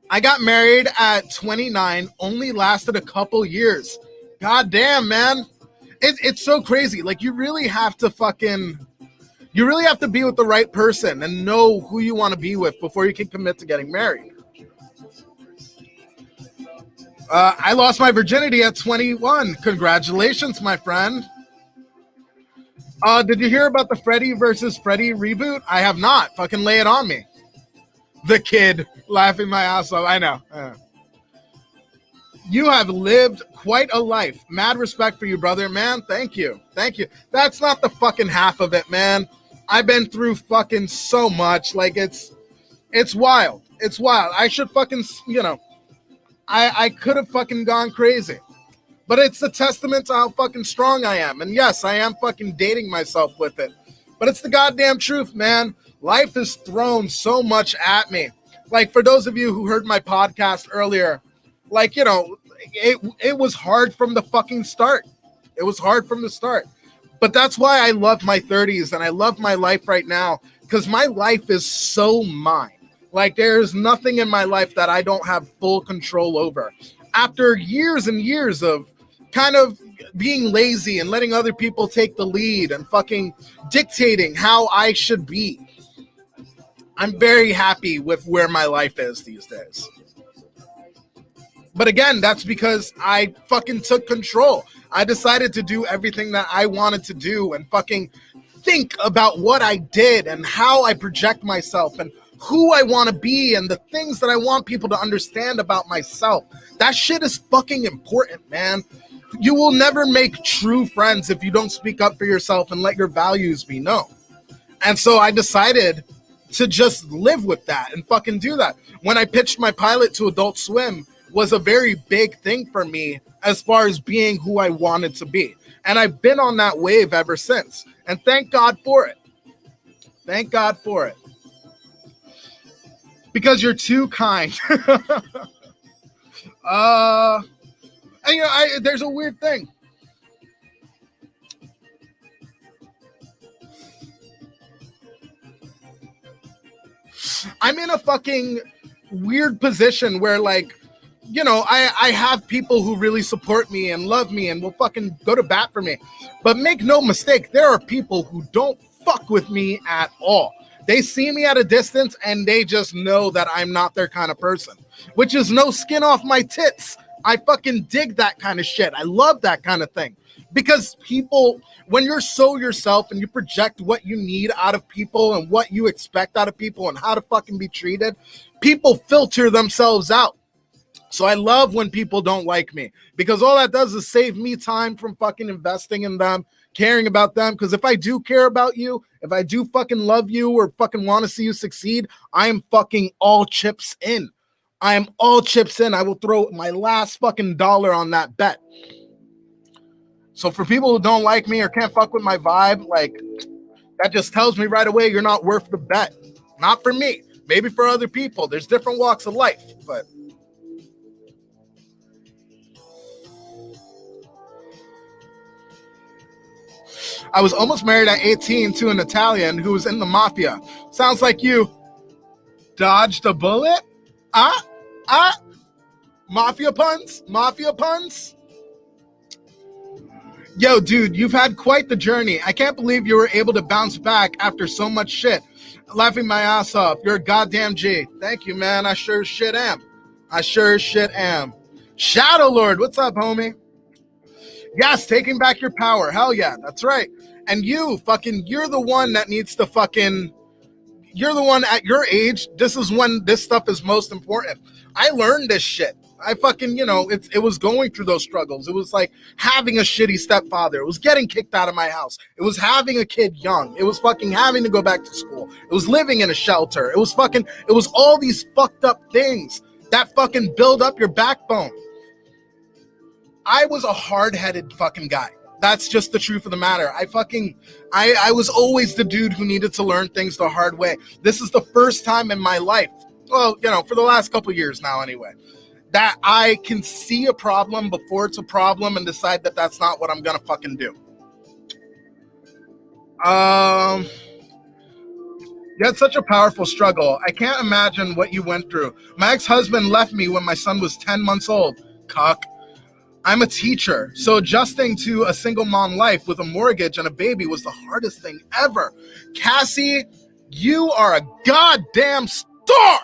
Speaker 1: I got married at 29, only lasted a couple years. God damn, man. It's so crazy. Like, you really have to be with the right person and know who you want to be with before you can commit to getting married. I lost my virginity at 21. Congratulations, my friend. Did you hear about the Freddy versus Freddy reboot? I have not. Fucking lay it on me. The kid laughing my ass off. I know. You have lived quite a life. Mad respect for you, brother. Man, thank you. Thank you. That's not the fucking half of it, man. I've been through fucking so much. Like, it's wild. It's wild. I should fucking, you know, I could have fucking gone crazy. But it's a testament to how fucking strong I am. And yes, I am fucking dating myself with it. But it's the goddamn truth, man. Life has thrown so much at me. Like, for those of you who heard my podcast earlier, like, you know, it was hard from the fucking start. It was hard from the start. But that's why I love my 30s and I love my life right now, because my life is so mine. Like, there's nothing in my life that I don't have full control over. After years and years of kind of being lazy and letting other people take the lead and fucking dictating how I should be, I'm very happy with where my life is these days. But again, that's because I fucking took control. I decided to do everything that I wanted to do and fucking think about what I did and how I project myself and who I want to be and the things that I want people to understand about myself. That shit is fucking important, man. You will never make true friends if you don't speak up for yourself and let your values be known. And so I decided to just live with that and fucking do that. When I pitched my pilot to Adult Swim, was a very big thing for me as far as being who I wanted to be. And I've been on that wave ever since. And thank God for it. Thank God for it. Because you're too kind. And you know, there's a weird thing. I'm in a fucking weird position where, like, you know, I have people who really support me and love me and will fucking go to bat for me. But make no mistake, there are people who don't fuck with me at all. They see me at a distance and they just know that I'm not their kind of person, which is no skin off my tits. I fucking dig that kind of shit. I love that kind of thing. Because people, when you're so yourself and you project what you need out of people and what you expect out of people and how to fucking be treated, people filter themselves out. So I love when people don't like me, because all that does is save me time from fucking investing in them, caring about them. Because if I do care about you, if I do fucking love you or fucking want to see you succeed, I am fucking all chips in. I am all chips in. I will throw my last fucking dollar on that bet. So for people who don't like me or can't fuck with my vibe, like, that just tells me right away you're not worth the bet. Not for me. Maybe for other people. There's different walks of life, but I was almost married at 18 to an Italian who was in the mafia. Sounds like you dodged a bullet? Mafia puns? Mafia puns? Yo, dude, you've had quite the journey. I can't believe you were able to bounce back after so much shit. Laughing my ass off. You're a goddamn G. Thank you, man. I sure as shit am. I sure as shit am. Shadow Lord, what's up, homie? Yes, taking back your power. Hell yeah, that's right. And you, fucking, you're the one that needs to fucking, you're the one at your age. This is when this stuff is most important. I learned this shit. I fucking, you know, it was going through those struggles. It was like having a shitty stepfather. It was getting kicked out of my house. It was having a kid young. It was fucking having to go back to school. It was living in a shelter. It was fucking, it was all these fucked up things that fucking build up your backbone. I was a hard-headed fucking guy. That's just the truth of the matter. I was always the dude who needed to learn things the hard way. This is the first time in my life, well, you know, for the last couple of years now anyway, that I can see a problem before it's a problem and decide that that's not what I'm gonna fucking do. You had such a powerful struggle. I can't imagine what you went through. My ex-husband left me when my son was 10 months old. Cuck. I'm a teacher, so adjusting to a single mom life with a mortgage and a baby was the hardest thing ever. Cassie, you are a goddamn star.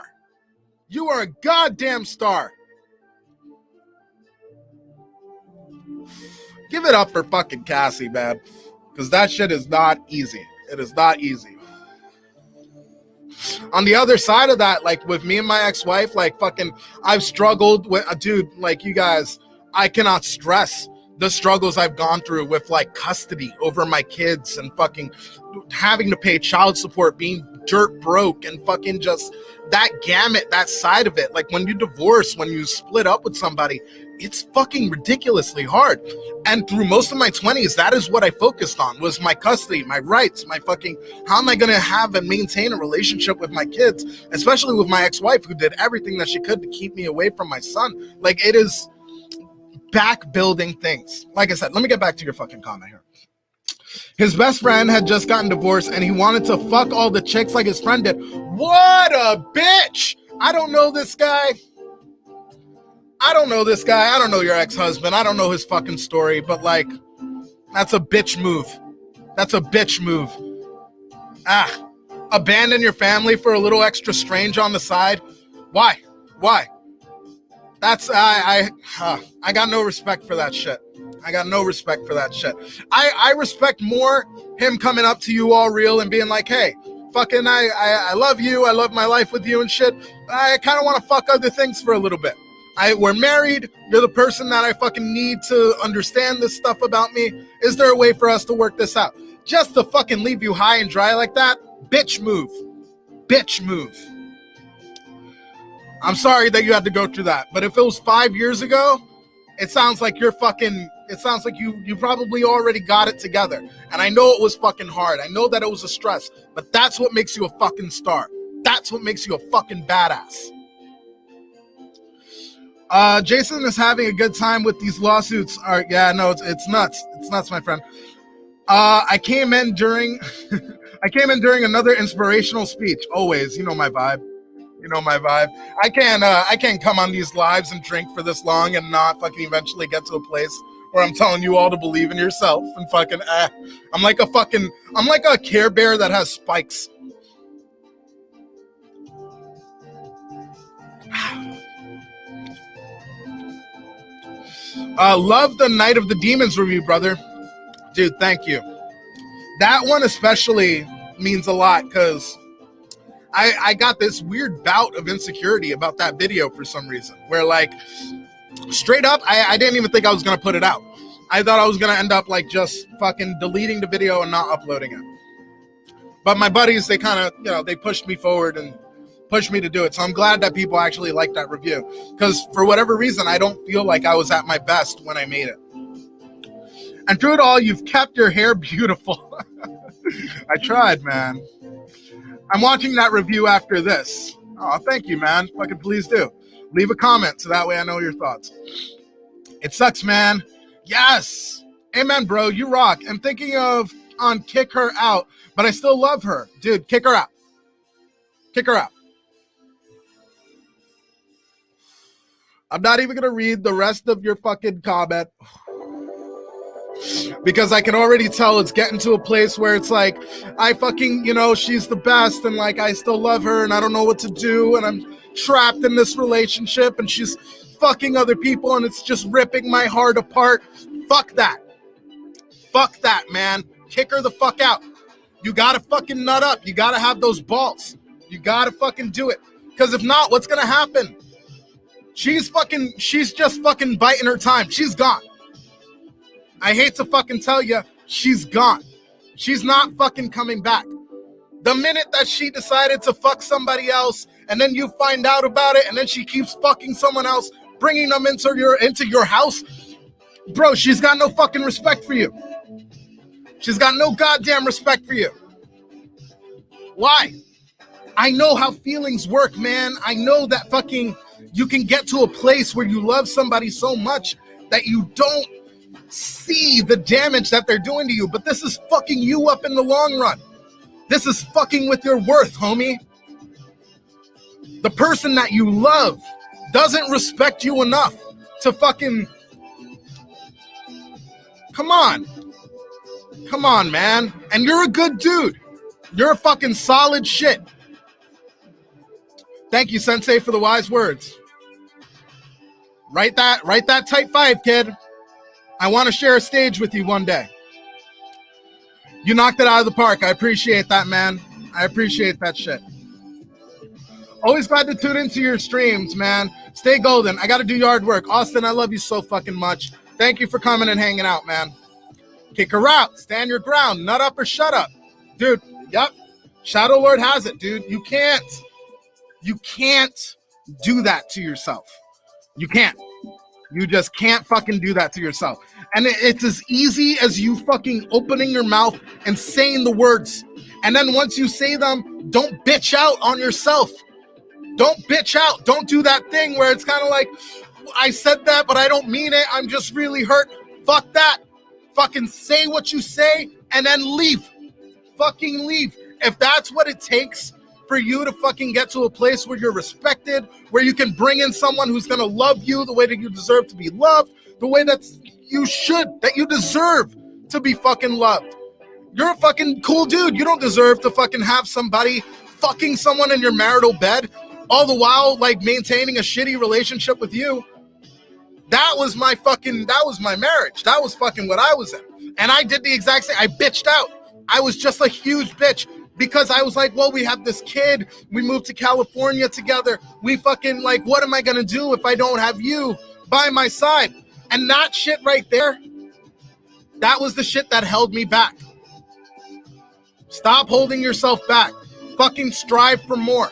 Speaker 1: You are a goddamn star. Give it up for fucking Cassie, man, because that shit is not easy. It is not easy. On the other side of that, like with me and my ex-wife, like fucking, I've struggled with, dude, like you guys, I cannot stress the struggles I've gone through with like custody over my kids and fucking having to pay child support, being dirt broke, and fucking just that gamut, that side of it. Like when you divorce, when you split up with somebody, it's fucking ridiculously hard. And through most of my 20s, that is what I focused on, was my custody, my rights, my fucking, how am I going to have and maintain a relationship with my kids, especially with my ex-wife who did everything that she could to keep me away from my son. Like it is back building things. Like I said, let me get back to your fucking comment here. His best friend had just gotten divorced and he wanted to fuck all the chicks like his friend did. What a bitch! I don't know this guy. I don't know your ex-husband. I don't know his fucking story, but like, that's a bitch move. That's a bitch move. Abandon your family for a little extra strange on the side. Why? That's, I got no respect for that shit. I got no respect for that shit. I respect more him coming up to you all real and being like, hey, fucking, I love you. I love my life with you and shit. I kind of want to fuck other things for a little bit. We're married. You're the person that I fucking need to understand this stuff about me. Is there a way for us to work this out? Just to fucking leave you high and dry like that? Bitch move. Bitch move. I'm sorry that you had to go through that. But if it was 5 years ago, it sounds like you're fucking, it sounds like you probably already got it together. And I know it was fucking hard. I know that it was a stress. But that's what makes you a fucking star. That's what makes you a fucking badass. Jason is having a good time with these lawsuits. Yeah, no, it's nuts. It's nuts, my friend. I came in during another inspirational speech. Always, you know my vibe. You know my vibe. I can't come on these lives and drink for this long and not fucking eventually get to a place where I'm telling you all to believe in yourself and fucking I'm like a Care Bear that has spikes. Love the Night of the Demons review, brother. Dude, thank you. That one especially means a lot because I got this weird bout of insecurity about that video for some reason, where like straight up, I didn't even think I was going to put it out. I thought I was going to end up like just fucking deleting the video and not uploading it. But my buddies, they kind of, you know, they pushed me forward and pushed me to do it. So I'm glad that people actually liked that review because for whatever reason, I don't feel like I was at my best when I made it. And through it all, you've kept your hair beautiful. I tried, man. I'm watching that review after this. Oh, thank you, man. Fucking please do. Leave a comment so that way I know your thoughts. It sucks, man. Yes. Amen, bro. You rock. I'm thinking of on Kick Her Out, but I still love her. Dude, kick her out. Kick her out. I'm not even going to read the rest of your fucking comment because I can already tell it's getting to a place where it's like, I fucking, you know, she's the best and like, I still love her and I don't know what to do and I'm trapped in this relationship and she's fucking other people and it's just ripping my heart apart. Fuck that. Fuck that, man. Kick her the fuck out. You gotta fucking nut up. You gotta have those balls. You gotta fucking do it. Because if not, what's gonna happen? She's just fucking biting her time. She's gone. I hate to fucking tell you, she's gone. She's not fucking coming back. The minute that she decided to fuck somebody else and then you find out about it and then she keeps fucking someone else, bringing them into your house, bro, she's got no fucking respect for you. She's got no goddamn respect for you. Why? I know how feelings work, man. I know that fucking you can get to a place where you love somebody so much that you don't see the damage that they're doing to you, but this is fucking you up in the long run. This is fucking with your worth, homie. The person that you love doesn't respect you enough to fucking... Come on, man. And you're a good dude. You're a fucking solid shit. Thank you, Sensei, for the wise words. Write that type 5, kid. I want to share a stage with you one day. You knocked it out of the park. I appreciate that, man. I appreciate that shit. Always glad to tune into your streams, man. Stay golden. I got to do yard work. Austin, I love you so fucking much. Thank you for coming and hanging out, man. Kick her out. Stand your ground. Nut up or shut up. Dude, yep. Shadow Lord has it, dude. You can't do that to yourself. You can't. You just can't fucking do that to yourself. And it's as easy as you fucking opening your mouth and saying the words. And then once you say them, don't bitch out on yourself. Don't bitch out. Don't do that thing where it's kind of like, I said that, but I don't mean it. I'm just really hurt. Fuck that. Fucking say what you say and then leave. Fucking leave. If that's what it takes for you to fucking get to a place where you're respected, where you can bring in someone who's going to love you the way that you deserve to be loved, the way that you deserve to be fucking loved. You're a fucking cool dude. You don't deserve to fucking have somebody fucking someone in your marital bed, all the while like maintaining a shitty relationship with you. That was my marriage. That was fucking what I was in. And I did the exact same. I bitched out. I was just a huge bitch because I was like, well, we have this kid. We moved to California together. We fucking like, what am I going to do if I don't have you by my side? And that shit right there, that was the shit that held me back. Stop holding yourself back. Fucking strive for more.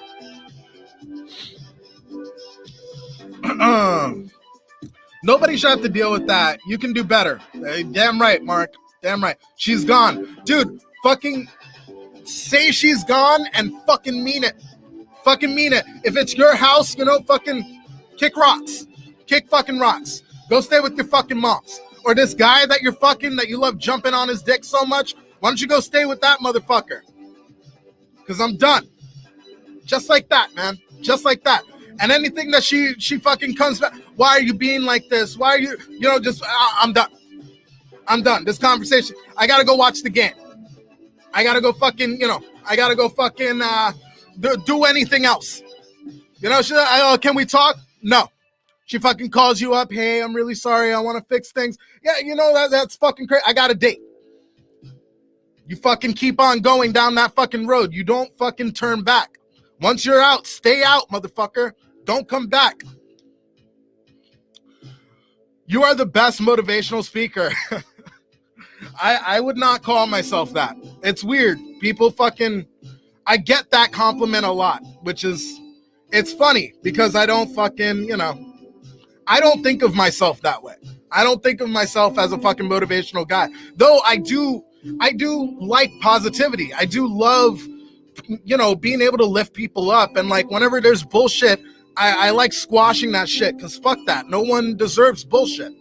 Speaker 1: Nobody should have to deal with that. You can do better. Damn right, Mark. Damn right. She's gone. Dude, fucking say she's gone and fucking mean it. Fucking mean it. If it's your house, you know, fucking kick rocks. Kick fucking rocks. Go stay with your fucking moms. Or this guy that you're fucking, that you love jumping on his dick so much, why don't you go stay with that motherfucker? Because I'm done. Just like that, man. Just like that. And anything that she fucking comes back, why are you being like this? Why are you, just, I'm done. I'm done. This conversation, I gotta go watch the game. I gotta go fucking, do anything else. Can we talk? No. She fucking calls you up. Hey, I'm really sorry. I want to fix things. Yeah, that's fucking crazy. I got a date. You fucking keep on going down that fucking road. You don't fucking turn back. Once you're out, stay out, motherfucker. Don't come back. You are the best motivational speaker. I would not call myself that. It's weird. People I get that compliment a lot, which is, it's funny because I don't fucking, I don't think of myself that way. I don't think of myself as a fucking motivational guy. Though I do like positivity. I do love, being able to lift people up. And like, whenever there's bullshit, I like squashing that shit because fuck that. No one deserves bullshit.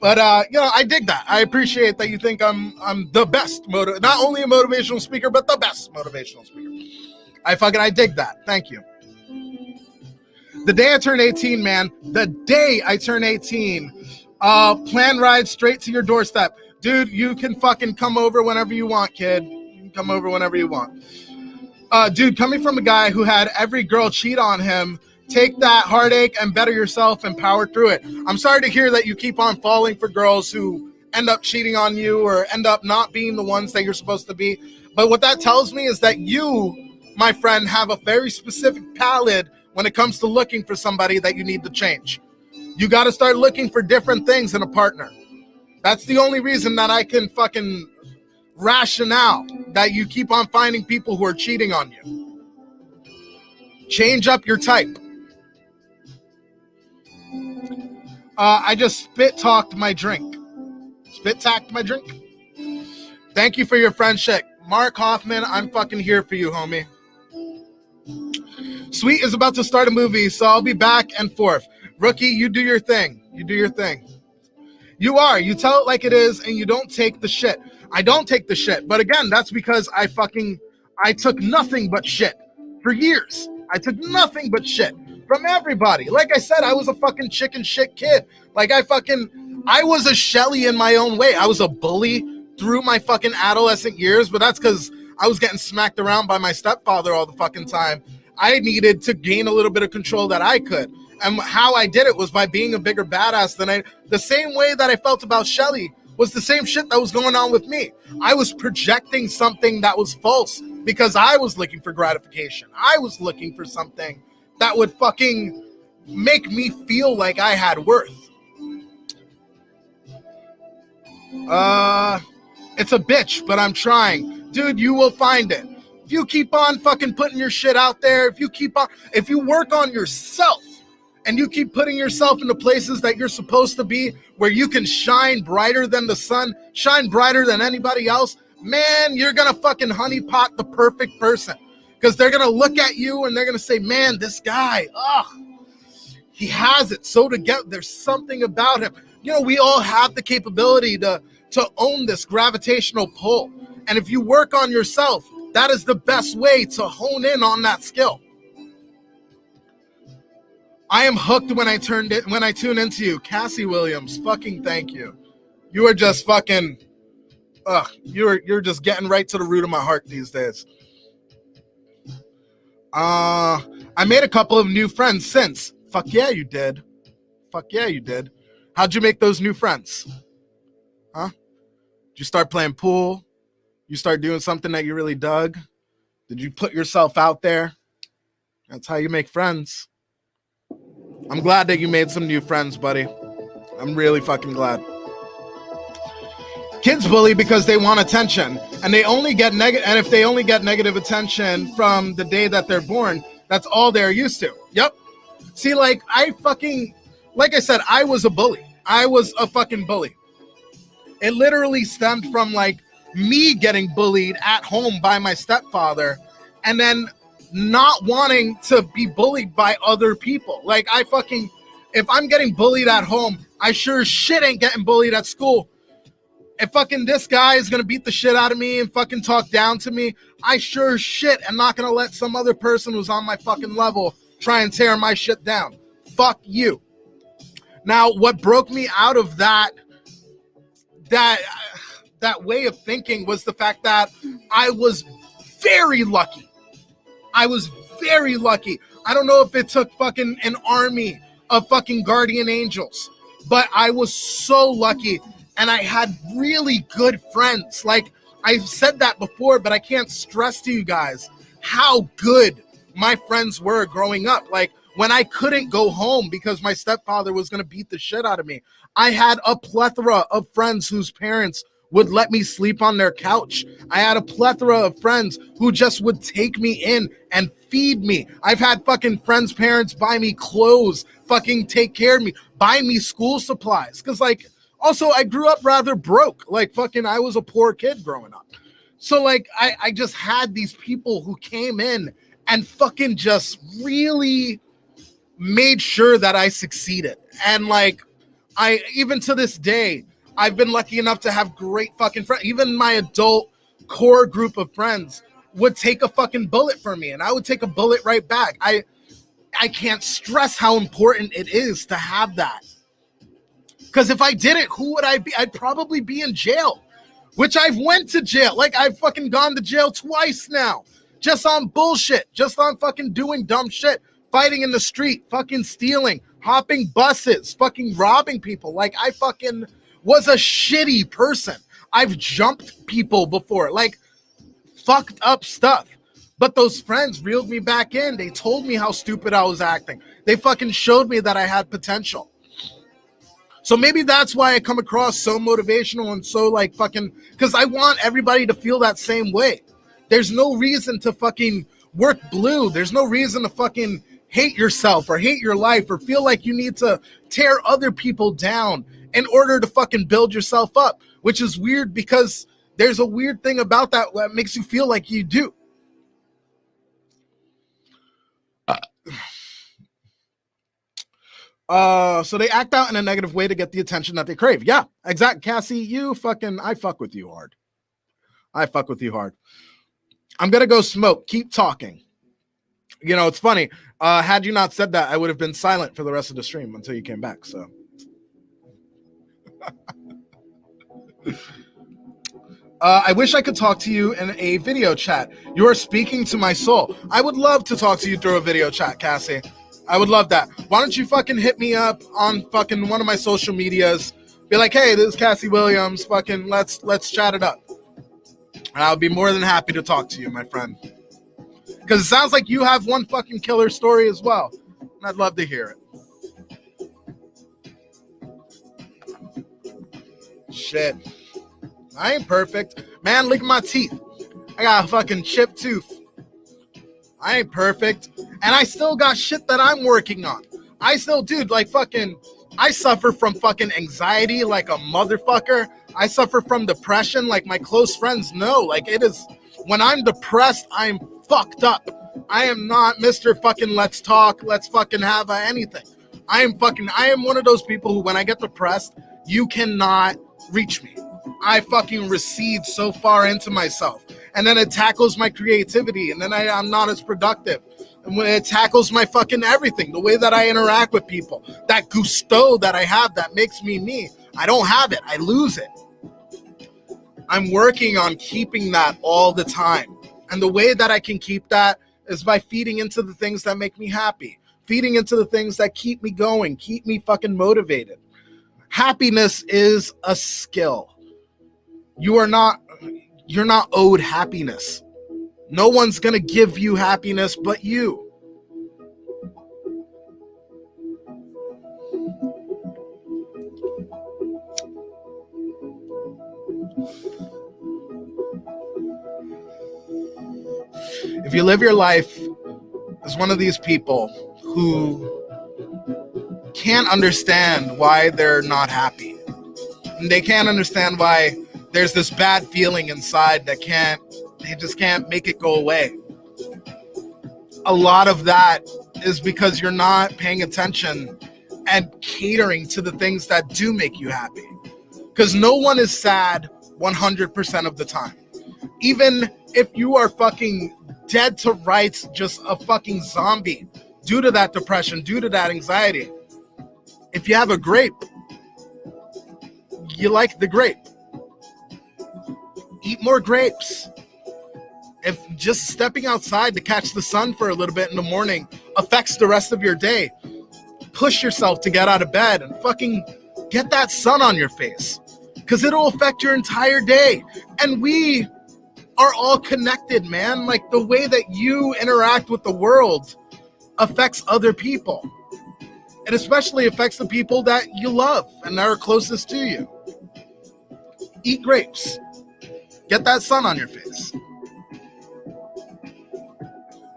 Speaker 1: But, I dig that. I appreciate that you think I'm the best not only a motivational speaker, but the best motivational speaker. I dig that. Thank you. The day I turn 18, man, the day I turn 18, plan ride straight to your doorstep. Dude, you can fucking come over whenever you want, kid. You can come over whenever you want. Dude, coming from a guy who had every girl cheat on him, take that heartache and better yourself and power through it. I'm sorry to hear that you keep on falling for girls who end up cheating on you or end up not being the ones that you're supposed to be. But what that tells me is that you, my friend, have a very specific palette when it comes to looking for somebody that you need to change. You got to start looking for different things in a partner. That's the only reason that I can fucking rationale that you keep on finding people who are cheating on you. Change up your type. I just spit-talked my drink. Spit-tacked my drink? Thank you for your friendship. Mark Hoffman, I'm fucking here for you, homie. Sweet is about to start a movie, so I'll be back and forth. Rookie, you do your thing. You do your thing. You are. You tell it like it is, and you don't take the shit. I don't take the shit. But again, that's because I took nothing but shit for years. I took nothing but shit from everybody. Like I said, I was a fucking chicken shit kid. Like I was a Shelly in my own way. I was a bully through my fucking adolescent years, but that's because I was getting smacked around by my stepfather all the fucking time. I needed to gain a little bit of control that I could. And how I did it was by being a bigger badass than the same way that I felt about Shelly was the same shit that was going on with me. I was projecting something that was false because I was looking for gratification. I was looking for something that would fucking make me feel like I had worth. It's a bitch, but I'm trying. Dude, you will find it. If you keep on fucking putting your shit out there, if you work on yourself and you keep putting yourself into places that you're supposed to be, where you can shine brighter than the sun, shine brighter than anybody else, man, you're gonna fucking honeypot the perfect person. Because they're gonna look at you and they're gonna say, man, this guy, he has it so together. There's something about him. We all have the capability to own this gravitational pull. And if you work on yourself, that is the best way to hone in on that skill. I am hooked when I tune into you. Cassie Williams, fucking thank you. You are just fucking, you're just getting right to the root of my heart these days. I made a couple of new friends since. Fuck yeah, you did. Fuck yeah, you did. How'd you make those new friends? Huh? Did you start playing pool? You start doing something that you really dug? Did you put yourself out there? That's how you make friends. I'm glad that you made some new friends, buddy. I'm really fucking glad. Kids bully because they want attention, and they only get negative. And if they only get negative attention from the day that they're born, that's all they're used to. Yep. See, like I said, I was a bully. I was a fucking bully. It literally stemmed from like me getting bullied at home by my stepfather, and then not wanting to be bullied by other people. Like if I'm getting bullied at home, I sure as shit ain't getting bullied at school. If fucking this guy is gonna beat the shit out of me and fucking talk down to me, I sure as shit am not gonna let some other person who's on my fucking level try and tear my shit down. Fuck you. Now, what broke me out of that way of thinking was the fact that I was very lucky. I was very lucky. I don't know if it took fucking an army of fucking guardian angels, but I was so lucky. And I had really good friends. Like, I've said that before, but I can't stress to you guys how good my friends were growing up. Like, when I couldn't go home because my stepfather was going to beat the shit out of me, I had a plethora of friends whose parents would let me sleep on their couch. I had a plethora of friends who just would take me in and feed me. I've had fucking friends' parents buy me clothes, fucking take care of me, buy me school supplies. Because, like, also, I grew up rather broke. Like, fucking, I was a poor kid growing up. So, like, I just had these people who came in and fucking just really made sure that I succeeded. And, like, even to this day, I've been lucky enough to have great fucking friends. Even my adult core group of friends would take a fucking bullet for me, and I would take a bullet right back. I can't stress how important it is to have that. Because if I didn't, who would I be? I'd probably be in jail, which I've went to jail. Like, I've fucking gone to jail twice now, just on bullshit, just on fucking doing dumb shit, fighting in the street, fucking stealing, hopping buses, fucking robbing people. Like, I fucking was a shitty person. I've jumped people before, like, fucked up stuff. But those friends reeled me back in. They told me how stupid I was acting. They fucking showed me that I had potential. So maybe that's why I come across so motivational and so, like, fucking, because I want everybody to feel that same way. There's no reason to fucking work blue. There's no reason to fucking hate yourself or hate your life or feel like you need to tear other people down in order to fucking build yourself up, which is weird because there's a weird thing about that makes you feel like you do. So they act out in a negative way to get the attention that they crave. Yeah, exactly. Cassie, I fuck with you hard. I fuck with you hard. I'm going to go smoke. Keep talking. You know, it's funny. Had you not said that, I would have been silent for the rest of the stream until you came back. So. I wish I could talk to you in a video chat. You are speaking to my soul. I would love to talk to you through a video chat, Cassie. I would love that. Why don't you fucking hit me up on fucking one of my social medias? Be like, hey, this is Cassie Williams. Fucking let's chat it up. And I'll be more than happy to talk to you, my friend. Because it sounds like you have one fucking killer story as well. And I'd love to hear it. Shit. I ain't perfect. Man, look at my teeth. I got a fucking chipped tooth. I ain't perfect. And I still got shit that I'm working on. I still, dude, like fucking, I suffer from fucking anxiety like a motherfucker. I suffer from depression like my close friends know. Like, it is, when I'm depressed, I'm fucked up. I am not Mr. fucking let's talk, let's fucking have anything. I am one of those people who, when I get depressed, you cannot reach me. I fucking recede so far into myself. And then it tackles my creativity. And then I'm not as productive. And when it tackles my fucking everything, the way that I interact with people, that gusto that I have that makes me me, I don't have it. I lose it. I'm working on keeping that all the time. And the way that I can keep that is by feeding into the things that make me happy, feeding into the things that keep me going, keep me fucking motivated. Happiness is a skill. You're not owed happiness. No one's going to give you happiness but you. If you live your life as one of these people who can't understand why they're not happy, and they can't understand why there's this bad feeling inside that they just can't make it go away. A lot of that is because you're not paying attention and catering to the things that do make you happy. because no one is sad 100% of the time. Even if you are fucking dead to rights, just a fucking zombie due to that depression, due to that anxiety. If you have a grape, you like the grape. Eat more grapes. If just stepping outside to catch the sun for a little bit in the morning affects the rest of your day, push yourself to get out of bed and fucking get that sun on your face, because it'll affect your entire day. And we are all connected, man. Like, the way that you interact with the world affects other people. It especially affects the people that you love and that are closest to you. Eat grapes. Get that sun on your face.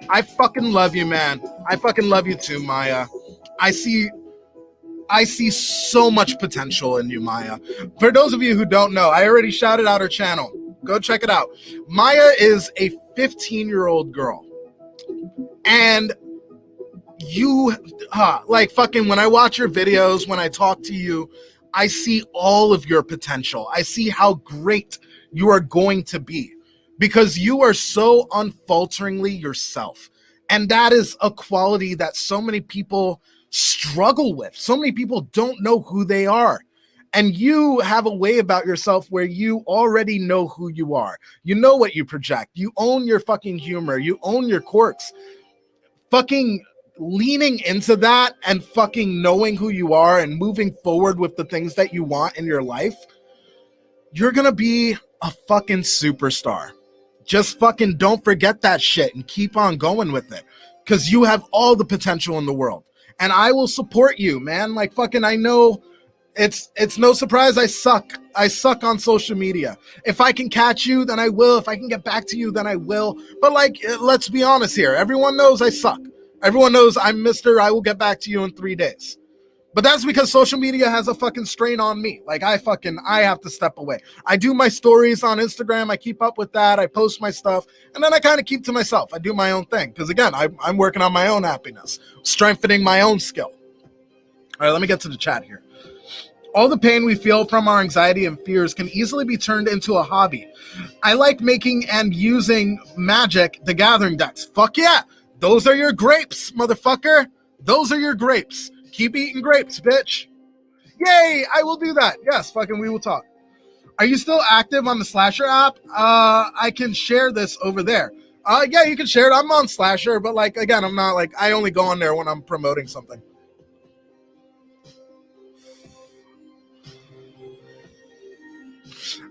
Speaker 1: I fucking love you, man. I fucking love you too, Maya. I see so much potential in you, Maya. For those of you who don't know, I already shouted out her channel. Go check it out. Maya is a 15-year-old girl. And you, like, fucking, when I watch your videos, when I talk to you, I see all of your potential. I see how great you are going to be, because you are so unfalteringly yourself. And that is a quality that so many people struggle with. So many people don't know who they are. And you have a way about yourself where you already know who you are. You know what you project. You own your fucking humor. You own your quirks. Fucking leaning into that and fucking knowing who you are and moving forward with the things that you want in your life, you're gonna be a fucking superstar. Just fucking don't forget that shit and keep on going with it, because you have all the potential in the world. And I will support you, man. Like, fucking, I know it's no surprise I suck. I suck on social media. If I can catch you, then I will. If I can get back to you, then I will. But, like, let's be honest here. Everyone knows I suck. Everyone knows I'm Mr. I will get back to you in 3 days. But that's because social media has a fucking strain on me. Like, I have to step away. I do my stories on Instagram. I keep up with that. I post my stuff. And then I kind of keep to myself. I do my own thing. Because, again, I'm working on my own happiness. Strengthening my own skill. All right, let me get to the chat here. All the pain we feel from our anxiety and fears can easily be turned into a hobby. I like making and using Magic the Gathering decks. Fuck yeah. Those are your grapes, motherfucker. Those are your grapes. Keep eating grapes, bitch. Yay, I will do that. Yes, fucking we will talk. Are you still active on the Slasher app? I can share this over there. Yeah, you can share it. I'm on Slasher, but, like, again, I'm not, like, I only go on there when I'm promoting something.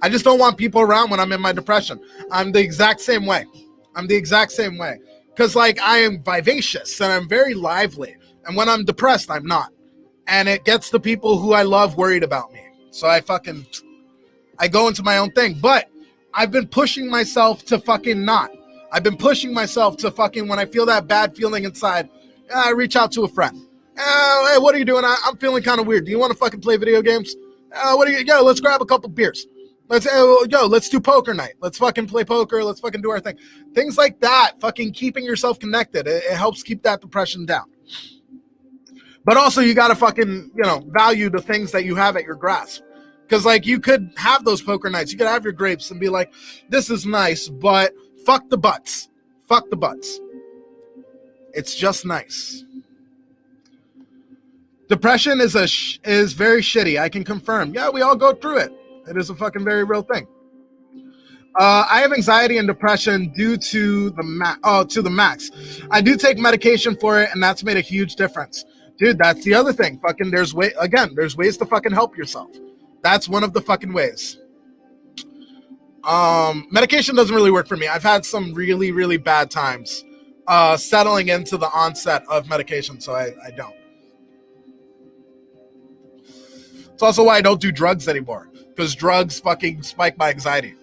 Speaker 1: I just don't want people around when I'm in my depression. I'm the exact same way. Because, like, I am vivacious and I'm very lively. And when I'm depressed, I'm not. And it gets the people who I love worried about me. So I go into my own thing. But I've been pushing myself to fucking not. I've been pushing myself to fucking, when I feel that bad feeling inside, I reach out to a friend. Hey, what are you doing? I'm feeling kind of weird. Do you want to fucking play video games? Let's grab a couple beers. Let's do poker night. Let's fucking play poker. Let's fucking do our thing. Things like that, fucking keeping yourself connected. It helps keep that depression down. But also, you got to fucking, value the things that you have at your grasp. Because, like, you could have those poker nights. You could have your grapes and be like, this is nice, but fuck the butts. Fuck the butts. It's just nice. Depression is very shitty. I can confirm. Yeah, we all go through it. It is a fucking very real thing. I have anxiety and depression due to the max. I do take medication for it, and that's made a huge difference. Dude, that's the other thing. Fucking, there's ways to fucking help yourself. That's one of the fucking ways. Medication doesn't really work for me. I've had some really, really bad times settling into the onset of medication, so I don't. It's also why I don't do drugs anymore, because drugs fucking spike my anxiety.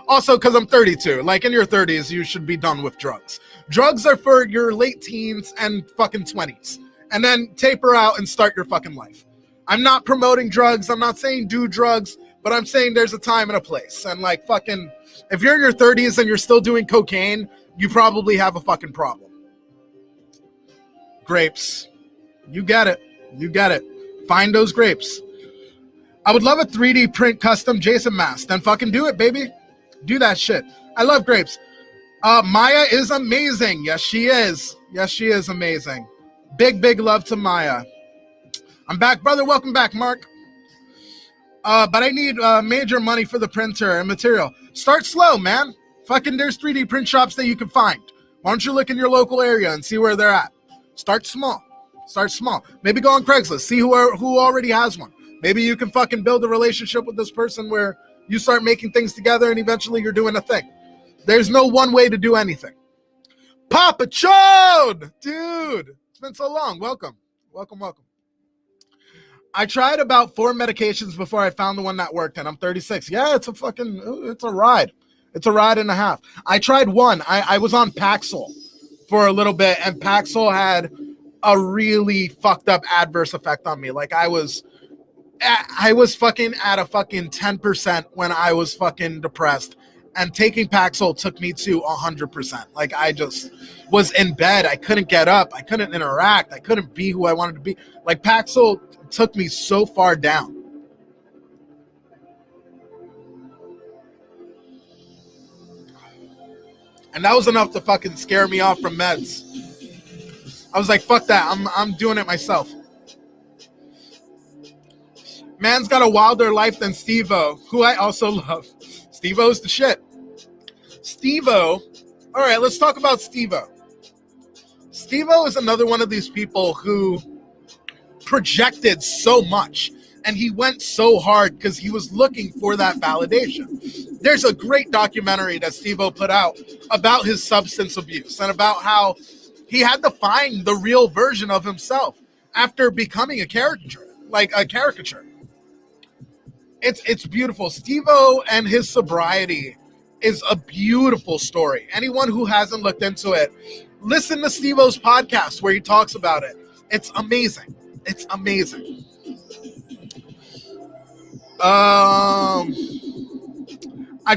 Speaker 1: Also, because I'm 32. Like, in your 30s, you should be done with drugs. Drugs are for your late teens and fucking 20s. And then taper out and start your fucking life. I'm not promoting drugs. I'm not saying do drugs. But I'm saying there's a time and a place. And, like, fucking, if you're in your 30s and you're still doing cocaine, you probably have a fucking problem. Grapes. You get it. Find those grapes. I would love a 3D print custom Jason mask. Then fucking do it, baby. Do that shit. I love grapes. Maya is amazing. Yes, she is. Yes, she is amazing. Big, big love to Maya. I'm back, brother. Welcome back, Mark. But I need major money for the printer and material. Start slow, man. Fucking there's 3D print shops that you can find. Why don't you look in your local area and see where they're at? Start small. Start small. Maybe go on Craigslist. See who already has one. Maybe you can fucking build a relationship with this person where you start making things together and eventually you're doing a thing. There's no one way to do anything. Papa Chode! Dude, it's been so long. Welcome. Welcome, welcome. I tried about 4 medications before I found the one that worked, and I'm 36. Yeah, it's a ride. It's a ride and a half. I tried one. I was on Paxil for a little bit, and Paxil had a really fucked up adverse effect on me. Like I was fucking at a fucking 10% when I was fucking depressed, and taking Paxil took me to 100%. Like I just was in bed. I couldn't get up. I couldn't interact. I couldn't be who I wanted to be. Like Paxil took me so far down. And that was enough to fucking scare me off from meds. I was like, fuck that. I'm doing it myself. Man's got a wilder life than Steve-O, who I also love. Steve-O's the shit. Steve-O. All right, let's talk about Steve-O. Steve-O is another one of these people who projected so much, and he went so hard because he was looking for that validation. There's a great documentary that Steve-O put out about his substance abuse and about how he had to find the real version of himself after becoming a caricature. It's beautiful. Steve-O and his sobriety is a beautiful story. Anyone who hasn't looked into it, listen to Steve-O's podcast where he talks about it. It's amazing. It's amazing. I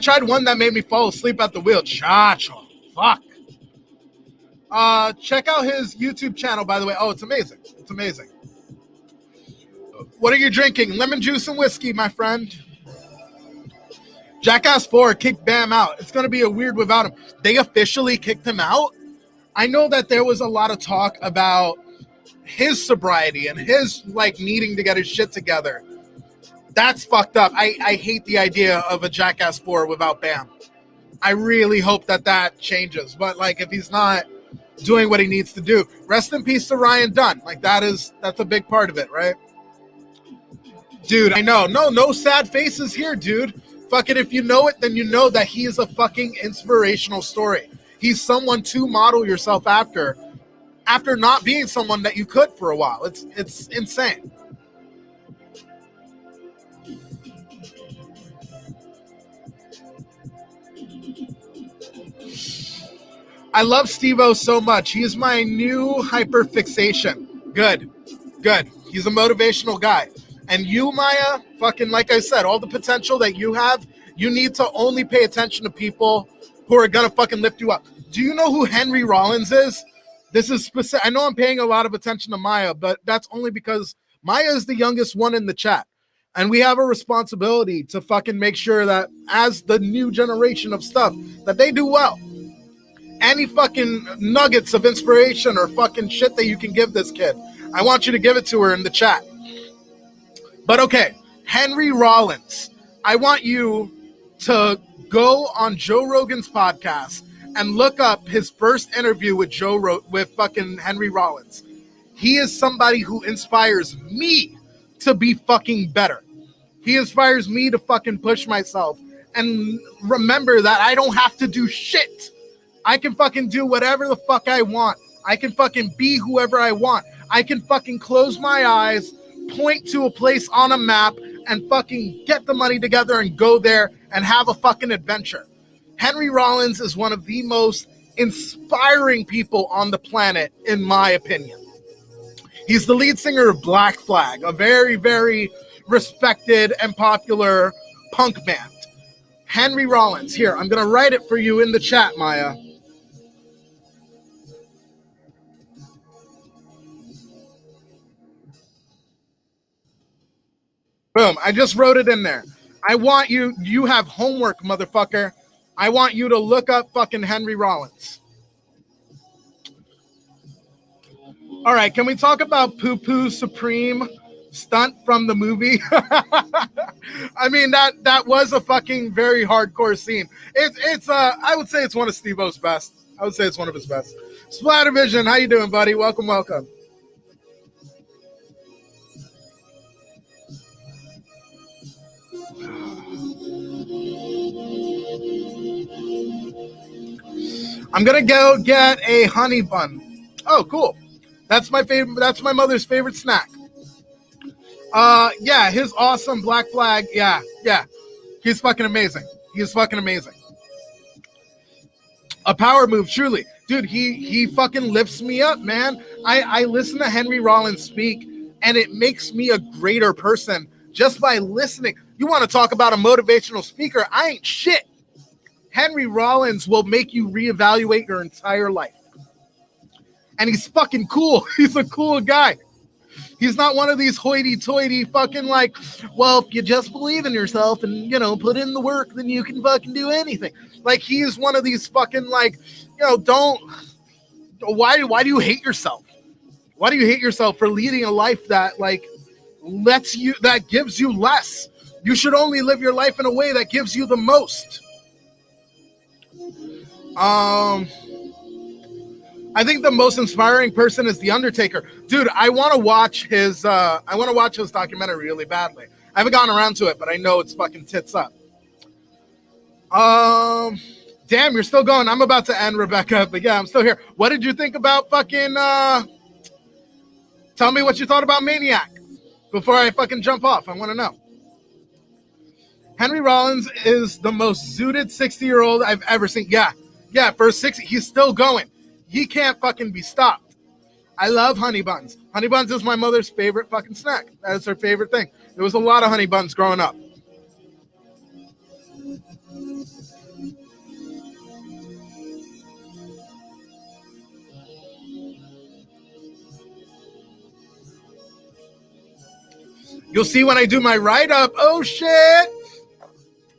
Speaker 1: tried one that made me fall asleep at the wheel. Chacho. Fuck. Check out his YouTube channel, by the way. Oh, it's amazing. It's amazing. What are you drinking? Lemon juice and whiskey, my friend. Jackass 4 kicked Bam out. It's going to be a weird without him. They officially kicked him out? I know that there was a lot of talk about his sobriety and his needing to get his shit together. That's fucked up. I hate the idea of a Jackass 4 without Bam. I really hope that changes. But if he's not doing what he needs to do, rest in peace to Ryan Dunn. That's a big part of it, right? Dude, I know. No sad faces here, dude. Fucking if you know it, then you know that he is a fucking inspirational story. He's someone to model yourself after not being someone that you could for a while. It's insane. I love Steve-O so much. He's my new hyperfixation. Good. He's a motivational guy. And you, Maya, fucking like I said, all the potential that you have, you need to only pay attention to people who are gonna fucking lift you up. Do you know who Henry Rollins is? This is specific. I know I'm paying a lot of attention to Maya, but that's only because Maya is the youngest one in the chat. And we have a responsibility to fucking make sure that as the new generation of stuff, that they do well. Any fucking nuggets of inspiration or fucking shit that you can give this kid, I want you to give it to her in the chat. But okay, Henry Rollins, I want you to go on Joe Rogan's podcast and look up his first interview with with fucking Henry Rollins. He is somebody who inspires me to be fucking better. He inspires me to fucking push myself and remember that I don't have to do shit. I can fucking do whatever the fuck I want. I can fucking be whoever I want. I can fucking close my eyes, point to a place on a map, and fucking get the money together and go there and have a fucking adventure. Henry Rollins is one of the most inspiring people on the planet, in my opinion. He's the lead singer of Black Flag, a very, very respected and popular punk band. Henry Rollins. Here, I'm going to write it for you in the chat, Maya. Boom. I just wrote it in there. I want you have homework, motherfucker. I want you to look up fucking Henry Rollins. All right, can we talk about Poo Poo Supreme stunt from the movie? I mean, that was a fucking very hardcore scene. It's I would say it's one of Steve-O's best. I would say it's one of his best. Splattervision, how you doing, buddy? Welcome, welcome. I'm gonna go get a honey bun. Oh, cool. That's my favorite. That's my mother's favorite snack. Yeah, his awesome Black Flag. Yeah. He's fucking amazing. He's fucking amazing. A power move, truly. Dude, he fucking lifts me up, man. I listen to Henry Rollins speak, and it makes me a greater person just by listening. You want to talk about a motivational speaker? I ain't shit. Henry Rollins will make you reevaluate your entire life. And he's fucking cool. He's a cool guy. He's not one of these hoity-toity fucking like, well, if you just believe in yourself and, you know, put in the work, then you can fucking do anything. Like, he is one of these fucking like, you know, why do you hate yourself? Why do you hate yourself for leading a life that like that gives you less? You should only live your life in a way that gives you the most. I think the most inspiring person is The Undertaker. Dude, I want to watch his documentary really badly. I haven't gotten around to it, but I know it's fucking tits up. Damn, you're still going. I'm about to end, Rebecca, but yeah, I'm still here. What did you think about fucking tell me what you thought about Maniac before I fucking jump off. I want to know. Henry Rollins is the most zooted 60-year-old I've ever seen. Yeah, for 60, he's still going. He can't fucking be stopped. I love honey buns. Honey buns is my mother's favorite fucking snack. That is her favorite thing. There was a lot of honey buns growing up. You'll see when I do my write-up. Oh, shit.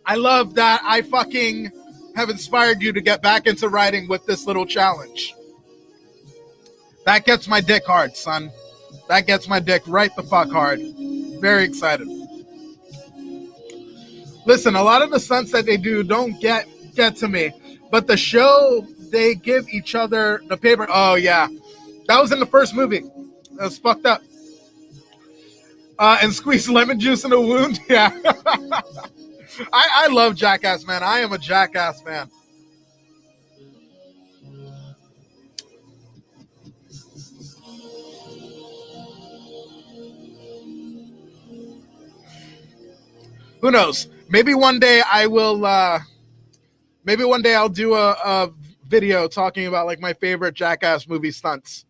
Speaker 1: I love that I fucking have inspired you to get back into writing with this little challenge. That gets my dick hard, son. That gets my dick right the fuck hard. Very excited. Listen, a lot of the stunts that they do don't get to me, but the show they give each other the paper. Oh yeah, that was in the first movie. That was fucked up. And squeeze lemon juice in a wound. Yeah. I love Jackass, man. I am a Jackass fan. Who knows? Maybe one day I will. Maybe one day I'll do a video talking about like my favorite Jackass movie stunts.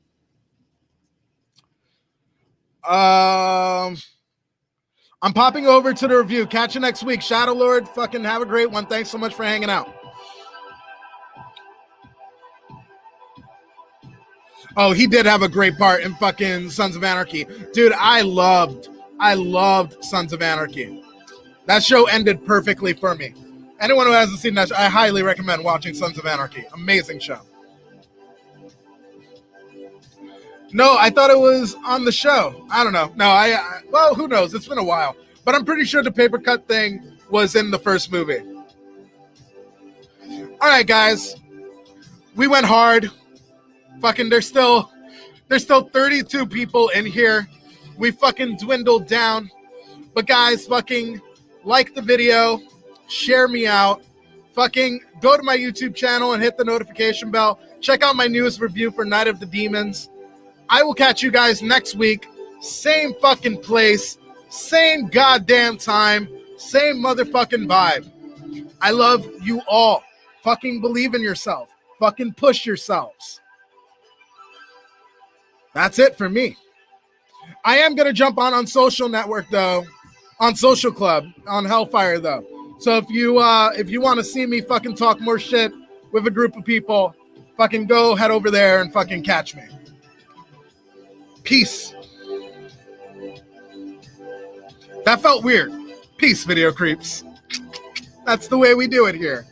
Speaker 1: I'm popping over to the review. Catch you next week. Shadow Lord, fucking have a great one. Thanks so much for hanging out. Oh, he did have a great part in fucking Sons of Anarchy. Dude, I loved Sons of Anarchy. That show ended perfectly for me. Anyone who hasn't seen that show, I highly recommend watching Sons of Anarchy. Amazing show. No, I thought it was on the show. I don't know. No, well, who knows? It's been a while. But I'm pretty sure the paper cut thing was in the first movie. All right, guys. We went hard. Fucking, there's still 32 people in here. We fucking dwindled down. But guys, fucking like the video, share me out. Fucking go to my YouTube channel and hit the notification bell. Check out my newest review for Night of the Demons. I will catch you guys next week. Same fucking place, same goddamn time, same motherfucking vibe. I love you all. Fucking believe in yourself. Fucking push yourselves. That's it for me. I am going to jump on Social Network, though. On Social Club, on Hellfire, though. So if you want to see me fucking talk more shit with a group of people, fucking go head over there and fucking catch me. Peace. That felt weird. Peace, video creeps. That's the way we do it here.